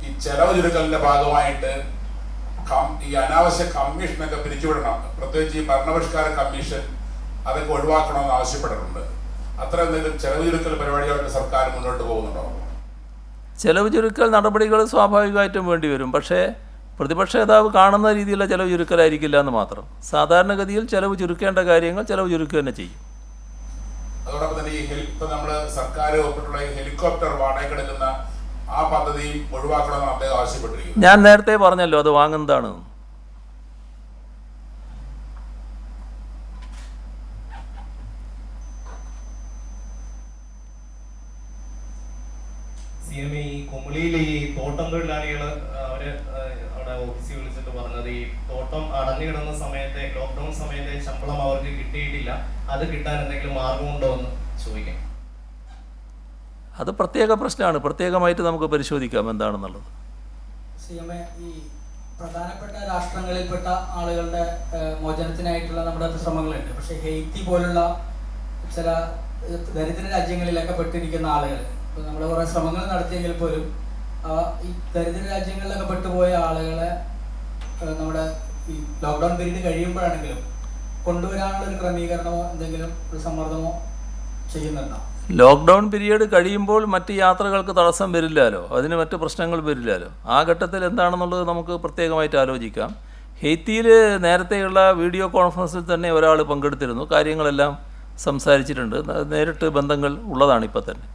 ഈ ചെലവ് ചുരുക്കലിൻ്റെ ഭാഗമായിട്ട് ഈ അനാവശ്യ കമ്മീഷനൊക്കെ പിരിച്ചുവിടണം, പ്രത്യേകിച്ച് ഈ ഭരണപരിഷ്കാര കമ്മീഷൻ അതൊക്കെ ഒഴിവാക്കണമെന്ന് ആവശ്യപ്പെട്ടിട്ടുണ്ട്. അത്ര എന്തെങ്കിലും ചെലവ് ചുരുക്കൽ പരിപാടിയായിട്ട് സർക്കാർ മുന്നോട്ട് പോകുന്നുണ്ടോ? ചെലവ് ചുരുക്കൽ നടപടികൾ സ്വാഭാവികമായിട്ടും വേണ്ടി വരും. പക്ഷേ പ്രതിപക്ഷ നേതാവ് കാണുന്ന രീതിയിലുള്ള ചെലവ് ചുരുക്കലായിരിക്കില്ല എന്ന് മാത്രം. സാധാരണഗതിയിൽ ചെലവ് ചുരുക്കേണ്ട കാര്യങ്ങൾ ചെലവ് ചുരുക്കുക തന്നെ ചെയ്യും. അതോടൊപ്പം തന്നെ ഈ ഇപ്പം നമ്മൾ സർക്കാർ ഒപ്പിട്ടുള്ള ഈ ഹെലികോപ്റ്റർ വാടകയ്ക്കെടുക്കുന്ന ആ പദ്ധതി ഒഴിവാക്കണമെന്ന് അദ്ദേഹം ആവശ്യപ്പെട്ടിരിക്കുന്നു. ഞാൻ നേരത്തെ പറഞ്ഞല്ലോ അത് വാങ്ങുന്നതാണ്. ഈ കുമളിയിൽ ഈ തോട്ടം തൊഴിലാളികൾ അവര് അവിടെ ഓഫീസിൽ വിളിച്ചിട്ട് പറഞ്ഞത് ഈ തോട്ടം അടഞ്ഞു കിടന്ന സമയത്തെ ലോക്ക്ഡൌൺ സമയത്തെ ശമ്പളം അവർക്ക് കിട്ടിയിട്ടില്ല, അത് കിട്ടാൻ എന്തെങ്കിലും മാർഗമുണ്ടോ എന്ന് ചോദിക്കാം. അത് പ്രത്യേക പ്രശ്നമാണ്. പ്രത്യേകമായിട്ട് നമുക്ക് പരിശോധിക്കാം എന്താണെന്നുള്ളത്. ഈ പ്രധാനപ്പെട്ട രാഷ്ട്രങ്ങളിൽപ്പെട്ട ആളുകളുടെ മോചനത്തിനായിട്ടുള്ള നമ്മുടെ ശ്രമങ്ങളുണ്ട്. പക്ഷേ ഹെയ്ത്തി പോലുള്ള ചില ദരിദ്ര രാജ്യങ്ങളിലൊക്കെ പെട്ടിരിക്കുന്ന ആളുകൾ, ഇപ്പോൾ നമ്മൾ കുറേ ശ്രമങ്ങൾ നടത്തിയെങ്കിൽ പോലും ഈ ദരിദ്ര രാജ്യങ്ങളിലൊക്കെ പെട്ടുപോയ ആളുകളെ നമ്മുടെ ഈ ലോക്ക്ഡൗൺ പീരീഡ് കഴിയുമ്പോഴാണെങ്കിലും കൊണ്ടുവരാനുള്ള ഒരു ക്രമീകരണമോ എന്തെങ്കിലും ഒരു സമ്മർദ്ദമോ ചെയ്യുന്നുണ്ടോ? ലോക്ക്ഡൗൺ പീരീഡ് കഴിയുമ്പോൾ മറ്റ് യാത്രകൾക്ക് തടസ്സം വരില്ലല്ലോ, അതിന് മറ്റ് പ്രശ്നങ്ങൾ വരില്ലല്ലോ. ആ ഘട്ടത്തിൽ എന്താണെന്നുള്ളത് നമുക്ക് പ്രത്യേകമായിട്ട് ആലോചിക്കാം. ഹെയ്ത്തിയിൽ നേരത്തെയുള്ള വീഡിയോ കോൺഫറൻസിൽ തന്നെ ഒരാൾ പങ്കെടുത്തിരുന്നു. കാര്യങ്ങളെല്ലാം സംസാരിച്ചിട്ടുണ്ട്. നേരിട്ട് ബന്ധങ്ങൾ ഉള്ളതാണ് ഇപ്പം തന്നെ.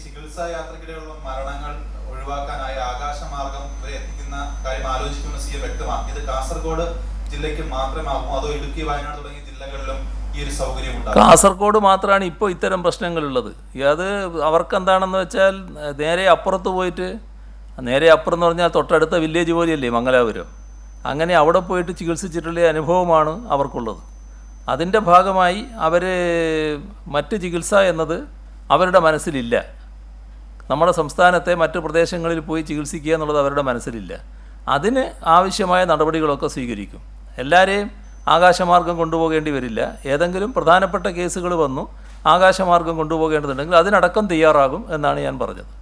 ചികിത്സാ യാത്രക്കിടെയുള്ള മരണങ്ങൾ ഒഴിവാക്കാനായി ആകാശമാർഗം വരെ എത്തിക്കുന്ന കാര്യം ആലോചിക്കുന്ന വ്യക്തമാക്കി. ഇത് കാസർഗോഡ് ജില്ലയ്ക്ക് മാത്രമാകുമോ അതോ ഇടുക്കി, വയനാട് തുടങ്ങിയ ജില്ലകളിലും ഈ ഒരു സൗകര്യം ഉണ്ടാകും? കാസർഗോഡ് മാത്രമാണ് ഇപ്പോൾ ഇത്തരം പ്രശ്നങ്ങളുള്ളത്. അത് അവർക്കെന്താണെന്ന് വെച്ചാൽ നേരെ അപ്പുറത്ത് പോയിട്ട്, നേരെ അപ്പുറം എന്ന് പറഞ്ഞാൽ തൊട്ടടുത്ത വില്ലേജ് പോലെയല്ലേ മംഗലാപുരം, അങ്ങനെ അവിടെ പോയിട്ട് ചികിത്സിച്ചിട്ടുള്ള അനുഭവമാണ് അവർക്കുള്ളത്. അതിൻ്റെ ഭാഗമായി അവർ മറ്റ് ചികിത്സ എന്നത് അവരുടെ മനസ്സിലില്ല. നമ്മുടെ സംസ്ഥാനത്തെ മറ്റ് പ്രദേശങ്ങളിൽ പോയി ചികിത്സിക്കുക എന്നുള്ളത് അവരുടെ മനസ്സിലില്ല. അതിന് ആവശ്യമായ നടപടികളൊക്കെ സ്വീകരിക്കും. എല്ലാവരെയും ആകാശമാർഗം കൊണ്ടുപോകേണ്ടി വരില്ല. ഏതെങ്കിലും പ്രധാനപ്പെട്ട കേസുകൾ വന്നു ആകാശമാർഗം കൊണ്ടുപോകേണ്ടതുണ്ടെങ്കിൽ അതിനടക്കം തയ്യാറാകും എന്നാണ് ഞാൻ പറഞ്ഞത്.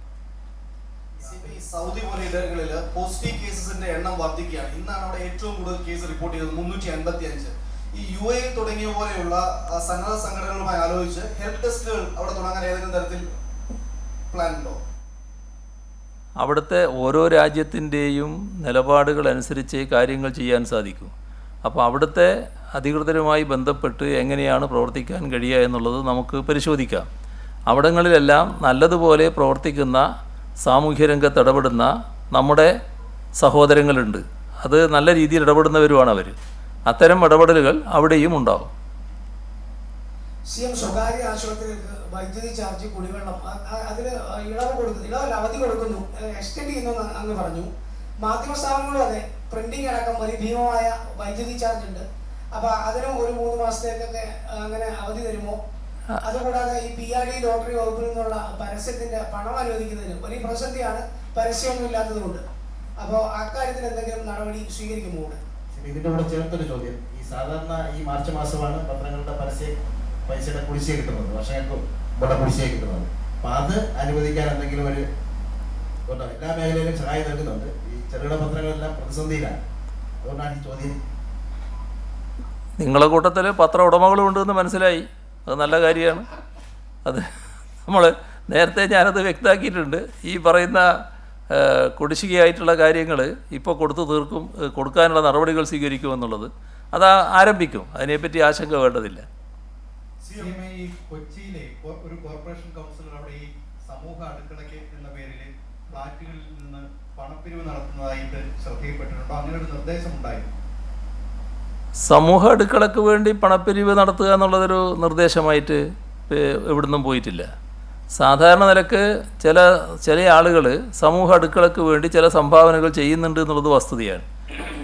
സൗദി പോലെ ഇടങ്ങളിൽ പോസിറ്റീവ് കേസസിന്റെ എണ്ണം വർദ്ധിക്കുകയാണ്. ഇന്നാണ് അവിടെ ഏറ്റവും കൂടുതൽ കേസ് റിപ്പോർട്ട് ചെയ്തത്, 355. ഈ UAE തുടങ്ങിയ പോലെയുള്ള സന്നദ്ധ സംഘടനകളുമായി ആലോചിച്ച് ഹെൽപ്പ് ഡെസ്കുകൾ അവിടെ തുടങ്ങാൻ ഏതെങ്കിലും തരത്തിൽ പ്ലാൻ ഉണ്ടോ? അവിടുത്തെ ഓരോ രാജ്യത്തിൻ്റെയും നിലപാടുകൾ അനുസരിച്ച് കാര്യങ്ങൾ ചെയ്യാൻ സാധിക്കും. അപ്പോൾ അവിടുത്തെ അധികൃതരുമായി ബന്ധപ്പെട്ട് എങ്ങനെയാണ് പ്രവർത്തിക്കാൻ കഴിയുക എന്നുള്ളത് നമുക്ക് പരിശോധിക്കാം. അവിടങ്ങളിലെല്ലാം നല്ലതുപോലെ പ്രവർത്തിക്കുന്ന സാമൂഹ്യരംഗത്ത് ഇടപെടുന്ന നമ്മുടെ സഹോദരങ്ങളുണ്ട്. അത് നല്ല രീതിയിൽ ഇടപെടുന്നവരുമാണ് അവർ. അത്തരം ഇടപെടലുകൾ അവിടെയും ഉണ്ടാകും. CM സ്വകാര്യ ആശുപത്രികൾക്ക് വൈദ്യുതി ചാർജ്, കുടിവെള്ളം അതിന് ഇളവ് കൊടുക്കുന്നു, ഇളവല്ല അവധി കൊടുക്കുന്നു, എക്സ്റ്റെൻഡ് ചെയ്യുന്നു അങ്ങ് പറഞ്ഞു. മാധ്യമ സ്ഥാപനങ്ങളും അതെ, പ്രിന്റിംഗ് അടക്കം വലിയ ഭീമമായ വൈദ്യുതി ചാർജ് ഉണ്ട്. അപ്പൊ അതിനും ഒരു 3 മാസത്തേക്കൊക്കെ അങ്ങനെ അവധി തരുമോ? അതുകൂടാതെ ഈ PRD ലോട്ടറി വകുപ്പിൽ നിന്നുള്ള പരസ്യത്തിന്റെ പണം അനുവദിക്കുന്നതിന് വലിയ പ്രതിസന്ധിയാണ്, പരസ്യമൊന്നും ഇല്ലാത്തത് കൊണ്ട്. അപ്പോൾ അക്കാര്യത്തിൽ എന്തെങ്കിലും നടപടി സ്വീകരിക്കുമോ? ഇതിന്റെ കൂടെ ചേർത്തൊരു ചോദ്യം, ഈ സാധാരണ ഈ മാർച്ച് മാസമാണ് പത്രങ്ങളുടെ പൈസയുടെ കുടിശ്ശിക കിട്ടുന്നത്, വർഷങ്ങൾക്ക് ഇവിടെ കുടിശ്ശിക കിട്ടുന്നത്. അപ്പൊ അത് അനുവദിക്കാൻ എന്തെങ്കിലും ഒരു എല്ലാ മേഖലയിലും സഹായം നൽകുന്നുണ്ട്. ഈ ചെറുകിട പത്രങ്ങളെല്ലാം പ്രതിസന്ധിയിലാണ്. അതുകൊണ്ടാണ് ഈ ചോദ്യം. നിങ്ങളുടെ കൂട്ടത്തിൽ പത്ര ഉടമകളും ഉണ്ടെന്ന് മനസ്സിലായി. അത് നല്ല കാര്യമാണ്. അത് നമ്മൾ നേരത്തെ ഞാനത് വ്യക്തമാക്കിയിട്ടുണ്ട്. ഈ പറയുന്ന കുടിശ്ശികയായിട്ടുള്ള കാര്യങ്ങൾ ഇപ്പോൾ കൊടുത്തു തീർക്കും, കൊടുക്കാനുള്ള നടപടികൾ സ്വീകരിക്കുമെന്നുള്ളത് അത് ആരംഭിക്കും. അതിനെപ്പറ്റി ആശങ്ക വേണ്ടതില്ല. ഈ കൊച്ചിയിലെ ഒരു കോർപ്പറേഷൻ കൗൺസിലർ അവിടെ ഈ സമൂഹ അടുക്കളയ്ക്ക് എന്ന പേരിൽ ഫ്ലാറ്റുകളിൽ നിന്ന് പണപ്പിരിവ് നടത്തുന്നതായിട്ട് ശ്രദ്ധയിൽപ്പെട്ടിട്ടുണ്ടോ? അങ്ങനെ ഒരു നിർദ്ദേശം ഉണ്ടായിരുന്നു. സമൂഹ അടുക്കളക്ക് വേണ്ടി പണപ്പിരിവ് നടത്തുക എന്നുള്ളതൊരു നിർദ്ദേശമായിട്ട് എവിടുന്നും പോയിട്ടില്ല. സാധാരണ നിലക്ക് ചില ആളുകൾ സമൂഹ അടുക്കളക്ക് വേണ്ടി ചില സംഭാവനകൾ ചെയ്യുന്നുണ്ട് എന്നുള്ളത് വസ്തുതയാണ്.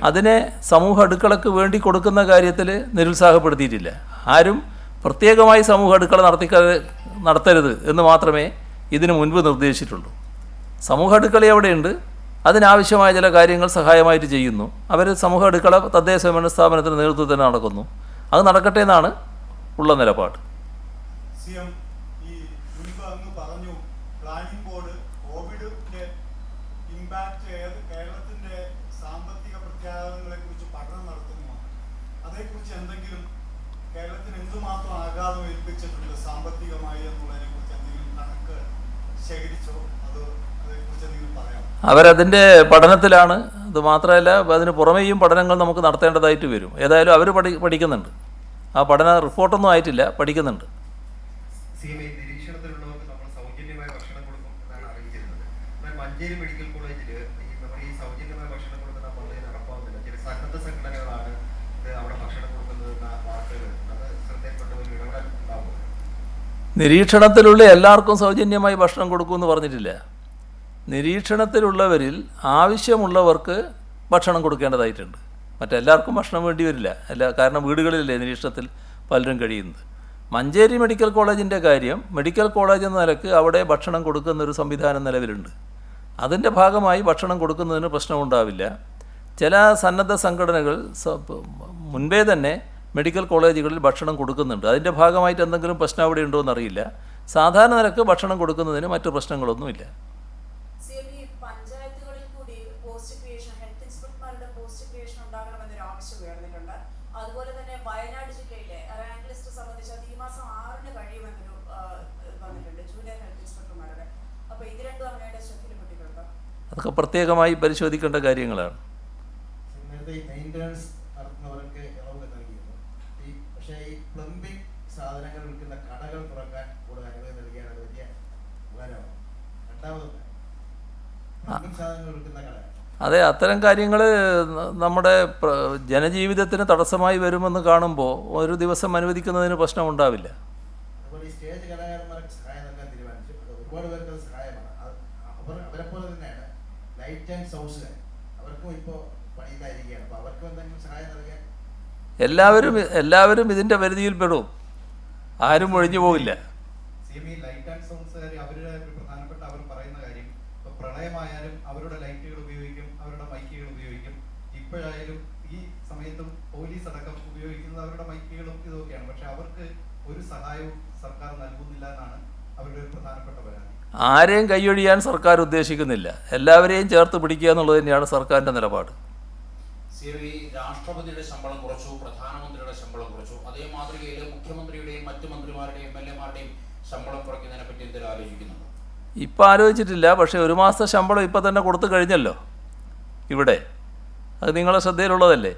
അതിനെ സമൂഹ അടുക്കളക്ക് വേണ്ടി കൊടുക്കുന്ന കാര്യത്തിൽ നിരുത്സാഹപ്പെടുത്തിയിട്ടില്ല. ആരും പ്രത്യേകമായി സമൂഹ അടുക്കള നടത്തരുത് എന്ന് മാത്രമേ ഇതിനു മുൻപ് നിർദ്ദേശിച്ചിട്ടുള്ളൂ. സമൂഹ അടുക്കള എവിടെയുണ്ട്, അതിനാവശ്യമായ ചില കാര്യങ്ങൾ സഹായമായിട്ട് ചെയ്യുന്നു. അവർ സമൂഹ അടുക്കള തദ്ദേശ സ്വയംഭരണ സ്ഥാപനത്തിൻ്റെ നേതൃത്വത്തിൽ നടക്കുന്നു. അത് നടക്കട്ടെ എന്നാണ് ഉള്ള നിലപാട്. കേരളത്തിന്റെ സാമ്പത്തിക പ്രത്യാഘാതങ്ങളെ കുറിച്ച് പഠനം നടത്തുന്നതാണ്. അതേക്കുറിച്ച് എന്തെങ്കിലും കേരളത്തിന് എന്തുമാത്രം ആഘാതം ഏൽപ്പിച്ചിട്ടുണ്ട് സാമ്പത്തികമായി എന്നുള്ളതിനെ കുറിച്ച് എന്തെങ്കിലും കണക്ക് ശേഖരിച്ചോ? അതേക്കുറിച്ച് എന്തെങ്കിലും പറയാം? അവരതിൻ്റെ പഠനത്തിലാണ്. ഇത് മാത്രമല്ല, അതിന് പുറമേയും പഠനങ്ങൾ നമുക്ക് നടത്തേണ്ടതായിട്ട് വരും. ഏതായാലും അവർ പഠിക്കുന്നുണ്ട്. ആ പഠന റിപ്പോർട്ടൊന്നും ആയിട്ടില്ല, പഠിക്കുന്നുണ്ട്. നിരീക്ഷണത്തിലുള്ളവർക്ക് നമ്മൾ സൗജന്യമായ ഭക്ഷണം കൊടുക്കും എന്നാണ് അറിയിച്ചിരുന്നത്. എന്നാൽ മഞ്ചേരി മെഡിക്കൽ കോളേജിൽ നമ്മൾ ഈ സൗജന്യമായ ഭക്ഷണം കൊടുക്കുന്ന പദ്ധതി നടപ്പാവുന്നില്ല. ചില സന്നദ്ധ സംഘടനകളാണ് അവിടെ ഭക്ഷണം കൊടുക്കുന്നത് എന്ന വാർത്തകൾ, അത് ശ്രദ്ധയിൽപ്പെട്ട ഒരു ഇടപെടൽ ഉണ്ടാവുന്നത്. നിരീക്ഷണത്തിലുള്ള എല്ലാവർക്കും സൗജന്യമായി ഭക്ഷണം കൊടുക്കുമെന്ന് പറഞ്ഞിട്ടില്ല. നിരീക്ഷണത്തിലുള്ളവരിൽ ആവശ്യമുള്ളവർക്ക് ഭക്ഷണം കൊടുക്കേണ്ടതായിട്ടുണ്ട്. മറ്റെല്ലാവർക്കും ഭക്ഷണം വേണ്ടി വരില്ല. കാരണം വീടുകളിലല്ലേ നിരീക്ഷണത്തിൽ പലരും കഴിയുന്നത്. മഞ്ചേരി മെഡിക്കൽ കോളേജിൻ്റെ കാര്യം, മെഡിക്കൽ കോളേജ് എന്ന നിലക്ക് അവിടെ ഭക്ഷണം കൊടുക്കുന്നൊരു സംവിധാനം നിലവിലുണ്ട്. അതിൻ്റെ ഭാഗമായി ഭക്ഷണം കൊടുക്കുന്നതിന് പ്രശ്നമുണ്ടാവില്ല. ചില സന്നദ്ധ സംഘടനകൾ മുൻപേ തന്നെ മെഡിക്കൽ കോളേജുകളിൽ ഭക്ഷണം കൊടുക്കുന്നുണ്ട്. അതിൻ്റെ ഭാഗമായിട്ട് എന്തെങ്കിലും പ്രശ്നം അവിടെ ഉണ്ടോ എന്നറിയില്ല. സാധാരണ നിലക്ക് ഭക്ഷണം കൊടുക്കുന്നതിന് മറ്റു പ്രശ്നങ്ങളൊന്നുമില്ല. പഞ്ചായത്തുകളിൽ കൂടി പോസ്റ്റ് ക്രിയേഷൻ, ഹെൽത്ത് ഇൻസ്പെക്ടർമാരുടെ പോസ്റ്റ് ക്രിയേഷൻ ഉണ്ടാകണമെന്നൊരു ആവശ്യം ഉയർന്നിട്ടുണ്ട്. അതുപോലെ തന്നെ വയനാട് ജില്ലയിലെ റാങ്ക് ലിസ്റ്റ് സംബന്ധിച്ച് ഈ മാസം 6-ന് കഴിയുമെന്നൊരു വന്നിട്ടുണ്ട്, ജൂനിയർ ഹെൽത്ത് ഇൻസ്പെക്ടർമാരുടെ. അപ്പോൾ ഇത് രണ്ടും അങ്ങയുടെ ശ്രദ്ധയിൽപ്പെട്ടിട്ടുണ്ടോ? അതൊക്കെ പ്രത്യേകമായി പരിശോധിക്കേണ്ട കാര്യങ്ങളാണ്. നേരത്തെ മെയിൻ്റനൻസ് നടത്തുന്നവർക്ക് ഇളവ് നൽകിയിരുന്നു. പക്ഷേ ഈ പ്ലംബിംഗ് സാധനങ്ങൾ വിൽക്കുന്ന കടകൾ തുറക്കാൻ കൂടുതൽ അനുമതി നൽകിയാണ് വലിയ ഉപകാരമാണ്. രണ്ടാമത് പ്ലംബിംഗ് സാധനങ്ങൾ വിൽക്കുന്ന കട അതെ, അത്തരം കാര്യങ്ങൾ നമ്മുടെ ജനജീവിതത്തിന് തടസ്സമായി വരുമെന്ന് കാണുമ്പോൾ ഒരു ദിവസം അനുവദിക്കുന്നതിന് പ്രശ്നമുണ്ടാവില്ല. അതുപോലെ ഈ സ്റ്റേജ് കലാകാരന്മാർക്ക് സഹായം നൽകാൻ തീരുമാനിച്ചു. അത് ഒരുപാട് പേർക്ക് അത് സഹായമാണ്. അവരെ പോലെ തന്നെയാണ് ലൈറ്റ് ആൻഡ് സൗണ്ട്സ്, അവർക്കും ഇപ്പോൾ പണിയില്ലായിരിക്കുകയാണ്. അപ്പോൾ അവർക്കും എന്തെങ്കിലും സഹായം നൽകാൻ എല്ലാവരും ഇതിൻ്റെ പരിധിയിൽ പെടും, ആരും ഒഴിഞ്ഞു പോകില്ല. ലൈറ്റ് ആൻഡ് സൗണ്ട്സ് അവരുടെ ഒരു പ്രധാനപ്പെട്ട അവർ പറയുന്ന കാര്യം, ഇപ്പോൾ പ്രളയമായാലും അവരുടെ ലൈറ്റുകൾ ഉപയോഗിക്കും, അവരുടെ മൈക്കുകൾ ഉപയോഗിക്കും. ഇപ്പോഴായാലും ഈ സമയത്തും പോലീസ് അടക്കം ഉപയോഗിക്കുന്നത് അവരുടെ മൈക്കുകളും ഇതൊക്കെയാണ്. പക്ഷെ അവർക്ക് ഒരു സഹായവും സർക്കാർ നൽകുന്നില്ല എന്നാണ് അവരുടെ ഒരു പ്രധാനപ്പെട്ട പരാതി. ആരെയും കൈയൊഴിയാൻ സർക്കാർ ഉദ്ദേശിക്കുന്നില്ല, എല്ലാവരെയും ചേർത്ത് പിടിക്കുക എന്നുള്ളത് തന്നെയാണ് സർക്കാരിൻ്റെ നിലപാട്. രാഷ്ട്രപതിയുടെ ശമ്പളം കുറച്ചു, പ്രധാനമന്ത്രിയുടെ ശമ്പളം കുറച്ചു. അതേ മാതൃകയിൽ മുഖ്യമന്ത്രിയുടെയും മറ്റു മന്ത്രിമാരുടെയും MLA-മാരുടെയും ശമ്പളം കുറയ്ക്കുന്നതിനെ പറ്റി എന്തെങ്കിലും ആലോചിക്കുന്നുണ്ടോ? ഇപ്പം ആലോചിച്ചിട്ടില്ല, പക്ഷേ ഒരു മാസത്തെ ശമ്പളം ഇപ്പം തന്നെ കൊടുത്തു കഴിഞ്ഞല്ലോ ഇവിടെ. അത് നിങ്ങളുടെ ശ്രദ്ധയിലുള്ളതല്ലേ?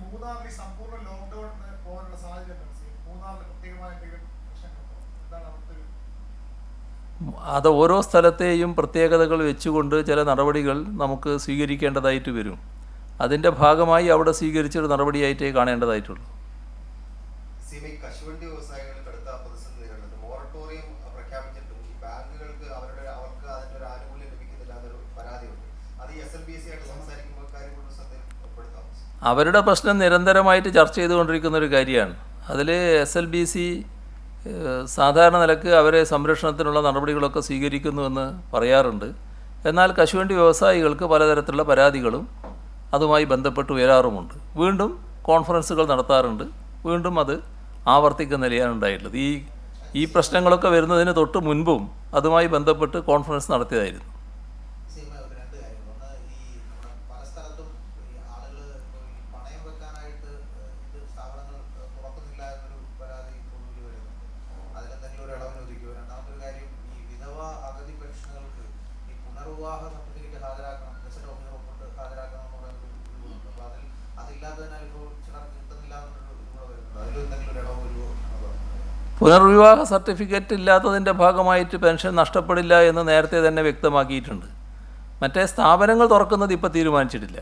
മൂന്നാറിൽ സമ്പൂർണ്ണ ലോക്ക്ഡൌൺ പോകാനുള്ള സാധ്യത മൂന്നാറിൽ പ്രത്യേകമായ എന്തെങ്കിലും പ്രശ്നങ്ങളുണ്ടോ? എന്താണ് അവിടുത്തെ? അത് ഓരോ സ്ഥലത്തെയും പ്രത്യേകതകൾ വെച്ചുകൊണ്ട് ചില നടപടികൾ നമുക്ക് സ്വീകരിക്കേണ്ടതായിട്ട് വരും. അതിൻ്റെ ഭാഗമായി അവിടെ സ്വീകരിച്ചൊരു നടപടിയായിട്ടേ കാണേണ്ടതായിട്ടുള്ളൂ. കശുവണ്ടി വ്യവസായികൾ കടുത്ത പ്രതിസന്ധി നേരിടുന്നുണ്ട്. മൊറട്ടോറിയം പ്രഖ്യാപിച്ചിട്ടും ഈ ബാങ്കുകൾക്ക് അവർക്ക് അതിൻ്റെ ഒരു ആനുകൂല്യം ലഭിക്കുന്നില്ല എന്നൊരു പരാതിയുണ്ട്. അത് ഈ SLBC ആയിട്ട് സംസാരിക്കുമ്പോൾ കാര്യം കൊണ്ട് ശ്രദ്ധയിൽപ്പെടുത്താം. അവരുടെ പ്രശ്നം നിരന്തരമായിട്ട് ചർച്ച ചെയ്തുകൊണ്ടിരിക്കുന്ന ഒരു കാര്യമാണ്. അതിൽ SLBC സാധാരണ നിലക്ക് അവരെ സംരക്ഷണത്തിനുള്ള നടപടികളൊക്കെ സ്വീകരിക്കുന്നുവെന്ന് പറയാറുണ്ട്. എന്നാൽ കശുവണ്ടി വ്യവസായികൾക്ക് പലതരത്തിലുള്ള പരാതികളും അതുമായി ബന്ധപ്പെട്ട് ഉയരാറുമുണ്ട്. വീണ്ടും കോൺഫറൻസുകൾ നടത്താറുണ്ട്, വീണ്ടും അത് ആവർത്തിക്കുന്ന നിലയാണ് ഉണ്ടായിട്ടുള്ളത്. ഈ പ്രശ്നങ്ങളൊക്കെ വരുന്നതിന് തൊട്ട് മുൻപും അതുമായി ബന്ധപ്പെട്ട് കോൺഫറൻസ് നടത്തിയതായിരുന്നു. പുനർവിവാഹ സർട്ടിഫിക്കറ്റ് ഇല്ലാത്തതിൻ്റെ ഭാഗമായിട്ട് പെൻഷൻ നഷ്ടപ്പെടില്ല എന്ന് നേരത്തെ തന്നെ വ്യക്തമാക്കിയിട്ടുണ്ട്. മറ്റേ സ്ഥാപനങ്ങൾ തുറക്കുന്നത് ഇപ്പോൾ തീരുമാനിച്ചിട്ടില്ല.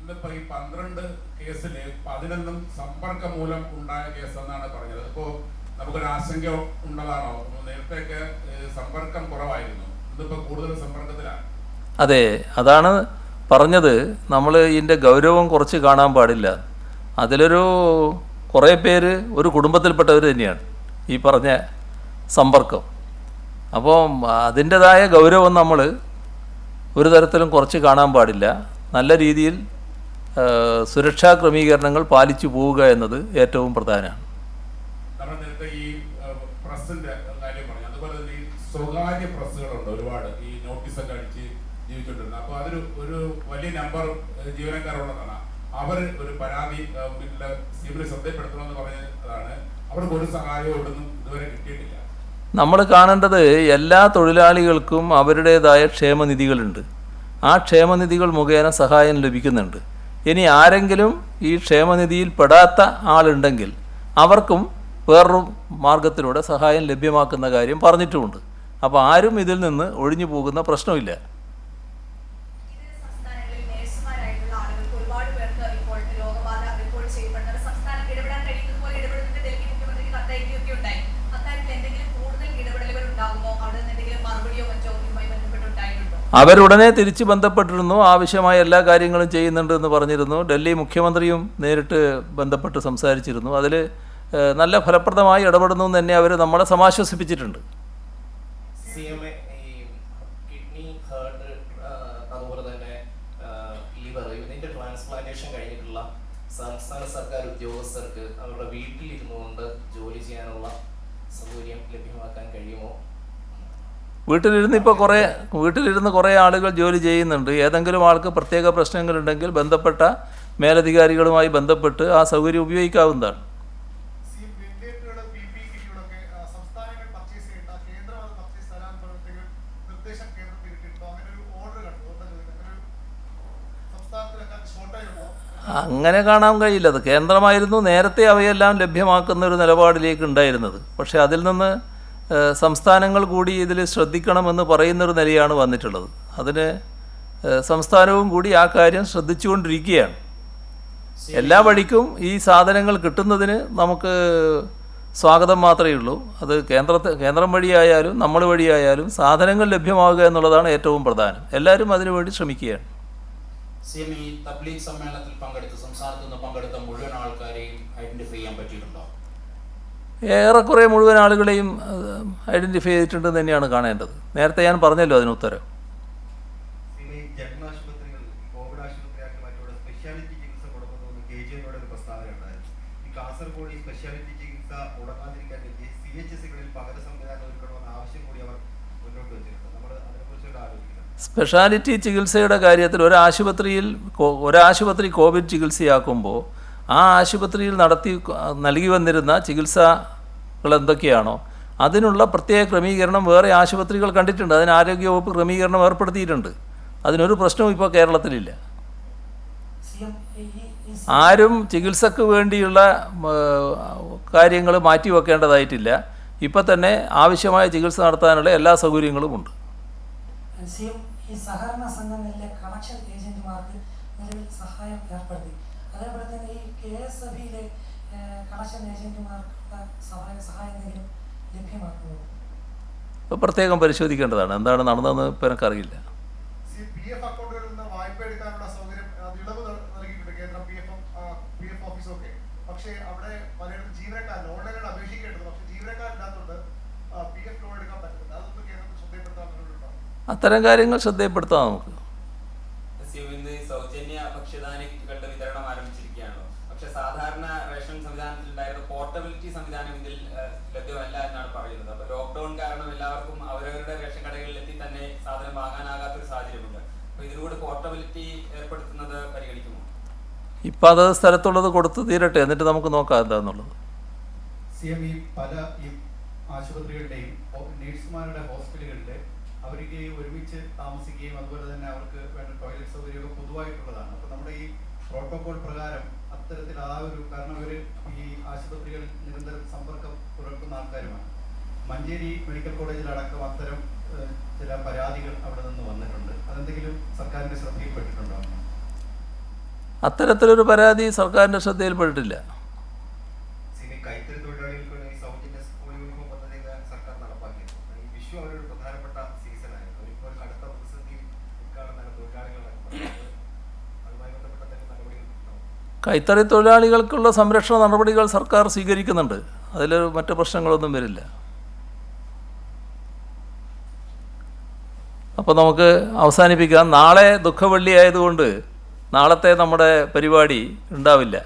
ഇന്നിപ്പോൾ ഈ 12 കേസിൽ 11 സമ്പർക്കം മൂലം ഉണ്ടായ കേസെന്നാണ് പറഞ്ഞത്. ഇപ്പോൾ നമുക്കൊരു ആശങ്ക ഉള്ളതാണോ? നേരത്തെയൊക്കെ സമ്പർക്കം കുറവായിരുന്നു, ഇന്നിപ്പോൾ കൂടുതൽ സമ്പർക്കത്തിലാണ്. അതെ, അതാണ് പറഞ്ഞത്. നമ്മൾ ഇതിൻ്റെ ഗൗരവം കുറച്ച് കാണാൻ പാടില്ല. അതിലൊരു കുറേ പേര് ഒരു കുടുംബത്തിൽപ്പെട്ടവർ തന്നെയാണ് ഈ പറഞ്ഞ സമ്പർക്കം. അപ്പോൾ അതിൻ്റെതായ ഗൗരവം നമ്മൾ ഒരു തരത്തിലും കുറച്ച് കാണാൻ പാടില്ല. നല്ല രീതിയിൽ സുരക്ഷാ ക്രമീകരണങ്ങൾ പാലിച്ചു പോവുക എന്നത് ഏറ്റവും പ്രധാനമാണ്. നമ്മൾ നേരത്തെ ഈ പ്രസിന്റെ കാര്യം പറഞ്ഞു, അതുപോലെ തന്നെ ഈ സ്വകാര്യ പ്രസ്സുകളുണ്ട് ഒരുപാട്, ഈ നോട്ടീസൊക്കെ അടിച്ച് ജീവിച്ചുകൊണ്ടിരുന്നത്. അപ്പോൾ ഒരു വലിയ നമ്പർ ജീവനക്കാരുള്ളതാണ്. അവർ ഒരു പരാതി സിവിൽ ശ്രദ്ധപ്പെടുത്തണമെന്ന് പറഞ്ഞതാണ്. അവർക്ക് ഒരു സഹായവും ഇവിടുന്ന് ഇതുവരെ കിട്ടിയിട്ടില്ല. നമ്മൾ കാണേണ്ടത് എല്ലാ തൊഴിലാളികൾക്കും അവരുടേതായ ക്ഷേമനിധികളുണ്ട്. ആ ക്ഷേമനിധികൾ മുഖേന സഹായം ലഭിക്കുന്നുണ്ട്. ഇനി ആരെങ്കിലും ഈ ക്ഷേമനിധിയിൽ പെടാത്ത ആളുണ്ടെങ്കിൽ അവർക്കും വേറൊരു മാർഗത്തിലൂടെ സഹായം ലഭ്യമാക്കുന്ന കാര്യം പറഞ്ഞിട്ടുമുണ്ട്. അപ്പോൾ ആരും ഇതിൽ നിന്ന് ഒഴിഞ്ഞു പോകുന്ന പ്രശ്നമില്ല. അവരുടനെ തിരിച്ച് ബന്ധപ്പെട്ടിരുന്നു, ആവശ്യമായ എല്ലാ കാര്യങ്ങളും ചെയ്യുന്നുണ്ട് എന്ന് പറഞ്ഞിരുന്നു. ഡൽഹി മുഖ്യമന്ത്രിയും നേരിട്ട് ബന്ധപ്പെട്ട് സംസാരിച്ചിരുന്നു. അതിൽ നല്ല ഫലപ്രദമായി ഇടപെടുന്നു എന്ന് തന്നെ അവർ നമ്മളെ സമാശ്വസിപ്പിച്ചിട്ടുണ്ട്. കിഡ്നി, ഹാർട്ട്, അതുപോലെ തന്നെ ലിവർ, ഇതിന്റെ ട്രാൻസ്പ്ലാന്റേഷൻ കഴിഞ്ഞിട്ടുള്ള സംസ്ഥാന സർക്കാർ ഉദ്യോഗസ്ഥർക്ക് അവരുടെ വീട്ടിലിരുന്നുകൊണ്ട് ജോലി ചെയ്യാനുള്ള സൗകര്യം ലഭ്യമാക്കാൻ കഴിയുമോ? വീട്ടിലിരുന്ന് കുറേ ആളുകൾ ജോലി ചെയ്യുന്നുണ്ട്. ഏതെങ്കിലും ആൾക്ക് പ്രത്യേക പ്രശ്നങ്ങളുണ്ടെങ്കിൽ ബന്ധപ്പെട്ട മേലധികാരികളുമായി ബന്ധപ്പെട്ട് ആ സൗകര്യം ഉപയോഗിക്കാവുന്നതാണ്. അങ്ങനെ കാണാൻ കഴിയില്ല. അത് കേന്ദ്രമായിരുന്നു നേരത്തെ അവയെല്ലാം ലഭ്യമാക്കുന്ന ഒരു നിലപാടിലേക്ക് ഉണ്ടായിരുന്നത്. പക്ഷേ അതിൽ നിന്ന് സംസ്ഥാനങ്ങൾ കൂടി ഇതിൽ ശ്രദ്ധിക്കണമെന്ന് പറയുന്നൊരു നിലയാണ് വന്നിട്ടുള്ളത്. അതിന് സംസ്ഥാനവും കൂടി ആ കാര്യം ശ്രദ്ധിച്ചുകൊണ്ടിരിക്കുകയാണ്. എല്ലാ വഴിക്കും ഈ സാധനങ്ങൾ കിട്ടുന്നതിന് നമുക്ക് സ്വാഗതം മാത്രമേ ഉള്ളൂ. അത് കേന്ദ്രം വഴിയായാലും നമ്മൾ വഴിയായാലും സാധനങ്ങൾ ലഭ്യമാവുക എന്നുള്ളതാണ് ഏറ്റവും പ്രധാനം. എല്ലാവരും അതിനുവേണ്ടി ശ്രമിക്കുകയാണ്. CM ഈ തബ്ലീഗ് സമ്മേളനത്തിൽ പങ്കെടുത്ത് സംസ്ഥാനത്ത് നിന്ന് പങ്കെടുത്ത മുഴുവൻ ആൾക്കാരെയും ഐഡന്റിഫൈ ചെയ്യാൻ പറ്റിയിട്ടുണ്ടോ? ഏറെക്കുറെ മുഴുവൻ ആളുകളെയും ഐഡൻറ്റിഫൈ ചെയ്തിട്ടുണ്ടെന്ന് തന്നെയാണ് കാണേണ്ടത്. നേരത്തെ ഞാൻ പറഞ്ഞല്ലോ അതിന് ഉത്തരം. ജന്മാശുപത്രികൾ കോവിഡ് ആശുപത്രിയാക്കി മാറ്റിയുള്ള സ്പെഷ്യാലിറ്റി ചികിത്സ കൊടുക്കുന്നതെന്ന് KGMയുടെ ഒരു പ്രസ്താവന ഉണ്ടായിരുന്നു. ഈ കാസർഗോഡ് ഈ സ്പെഷ്യാലിറ്റി ചികിത്സ മുടങ്ങാതിരിക്കാൻ CHSകളിൽ പകര സംവിധാനം ഒരുക്കണമെന്ന ആവശ്യം കൂടി അവർ മുന്നോട്ട് വെച്ചിട്ടുണ്ട്. നമ്മൾ അതിനെക്കുറിച്ചൊക്കെ ആലോചിക്കണം. സ്പെഷ്യാലിറ്റി ചികിത്സയുടെ കാര്യത്തിൽ ഒരാശുപത്രി കോവിഡ് ചികിത്സയാക്കുമ്പോൾ ആ ആശുപത്രിയിൽ നൽകി വന്നിരുന്ന ചികിത്സകൾ എന്തൊക്കെയാണോ അതിനുള്ള പ്രത്യേക ക്രമീകരണം വേറെ ആശുപത്രികൾ കണ്ടിട്ടുണ്ട്. അതിന് ആരോഗ്യവകുപ്പ് ക്രമീകരണം ഏർപ്പെടുത്തിയിട്ടുണ്ട്. അതിനൊരു പ്രശ്നവും ഇപ്പോൾ കേരളത്തിലില്ല. ആരും ചികിത്സക്ക് വേണ്ടിയുള്ള കാര്യങ്ങൾ മാറ്റിവെക്കേണ്ടതായിട്ടില്ല. ഇപ്പം തന്നെ ആവശ്യമായ ചികിത്സ നടത്താനുള്ള എല്ലാ സൗകര്യങ്ങളുമുണ്ട്. ഈ സഹകരണ സംഘങ്ങളിലെ കണക്ഷൻ ഏജന്റുമാർക്ക് നിലവിൽ സഹായം ഏർപ്പെടുത്തി. അതേപോലെ തന്നെ ഈ KSFയിലെ കണക്ഷൻ ഏജന്റുമാർക്ക് സഹായം എന്തെങ്കിലും ലഭ്യമാക്കുന്നത് പ്രത്യേകം പരിശോധിക്കേണ്ടതാണ്. എന്താണ് നടന്നതെന്ന് ഇപ്പം എനിക്കറിയില്ല. PF അക്കൗണ്ടുകളിൽ നിന്ന് വായ്പ എടുക്കാനുള്ള സൗകര്യം ഇളവ് നൽകിയിട്ടുണ്ട് കേന്ദ്രം, PF ഓഫീസൊക്കെ. പക്ഷേ അവിടെ പലയിടത്തും ജീവനക്കാരൻ ഓൺലൈനിൽ അപേക്ഷിക്കേണ്ടത്, പക്ഷേ ജീവനക്കാരില്ലാത്തതുകൊണ്ട് PF ലോൺ എടുക്കാൻ പറ്റുന്നത്. അതൊന്നും കേന്ദ്രത്തിൽ ശ്രദ്ധയിൽപ്പെടുത്താൻ അത്തരം കാര്യങ്ങൾ ശ്രദ്ധയിൽപ്പെടുത്താം നമുക്ക്. സൗജന്യ ഭക്ഷ്യധാന്യങ്ങളുടെ വിതരണം ആരംഭിച്ചിരിക്കുകയാണല്ലോ. പക്ഷെ സാധാരണ റേഷൻ സംവിധാനത്തിൽ ഉണ്ടായിരുന്ന പോർട്ടബിലിറ്റി സംവിധാനം ഇതിൽ ലഭ്യമല്ല എന്നാണ് പറയുന്നത്. അപ്പോൾ ലോക്ക്ഡൌൺ കാരണം എല്ലാവർക്കും അവരവരുടെ റേഷൻ കടകളിലെത്തി തന്നെ സാധനം വാങ്ങാനാകാത്തൊരു സാഹചര്യമുണ്ട്. അപ്പോൾ ഇതിലൂടെ പോർട്ടബിലിറ്റി ഏർപ്പെടുത്തുന്നത് പരിഗണിക്കുമോ? ഇപ്പം അത് സ്ഥലത്തുള്ളത് കൊടുത്ത് തീരട്ടെ, എന്നിട്ട് നമുക്ക് നോക്കാം എന്താണെന്നുള്ളത്. CM ഈ പല ഈ ആശുപത്രികളുടെയും നേഴ്സുമാരുടെ ഹോസ്പിറ്റലുകളിലെ അവർക്ക് ഒരുമിച്ച് താമസിക്കുകയും അതുപോലെ തന്നെ അവർക്ക് വേണ്ട ടോയ്ലറ്റ് സൗകര്യമൊക്കെ പൊതുവായിട്ടുള്ളതാണ്. അപ്പോൾ നമ്മുടെ ഈ പ്രോട്ടോകോൾ പ്രകാരം അത്തരത്തിൽ കാരണം ഇവർ ഈ ആശുപത്രികളിൽ നിരന്തരം സമ്പർക്കം പുലർത്തുന്ന ആൾക്കാരുമാണ്. മഞ്ചേരി മെഡിക്കൽ കോളേജിലടക്കം അത്തരം ചില പരാതികൾ അവിടെ നിന്ന് വന്നിട്ടുണ്ട്. അതെന്തെങ്കിലും സർക്കാരിൻ്റെ ശ്രദ്ധയിൽപ്പെട്ടിട്ടുണ്ടോ? അത്തരത്തിലൊരു പരാതി സർക്കാരിൻ്റെ ശ്രദ്ധയിൽപ്പെട്ടിട്ടില്ല. കൈത്തറി തൊഴിലാളികൾക്ക് ഈ സൗജന്യ സ്കൂൾ യൂണിഫോം പദ്ധതി സർക്കാർ നടപ്പാക്കിയത് ഈ വിഷു അവരൊരു പ്രധാനപ്പെട്ട സീസണായിരുന്നു. ഇപ്പോൾ കടുത്ത പ്രതിസന്ധി അതുമായി ബന്ധപ്പെട്ട നടപടികൾ. കൈത്തറി തൊഴിലാളികൾക്കുള്ള സംരക്ഷണ നടപടികൾ സർക്കാർ സ്വീകരിക്കുന്നുണ്ട്. അതിൽ മറ്റു പ്രശ്നങ്ങളൊന്നും വരില്ല. അപ്പോൾ നമുക്ക് അവസാനിപ്പിക്കാം. നാളെ ദുഃഖവെള്ളി ആയതുകൊണ്ട് നാളത്തെ നമ്മുടെ പരിപാടി ഉണ്ടാവില്ല.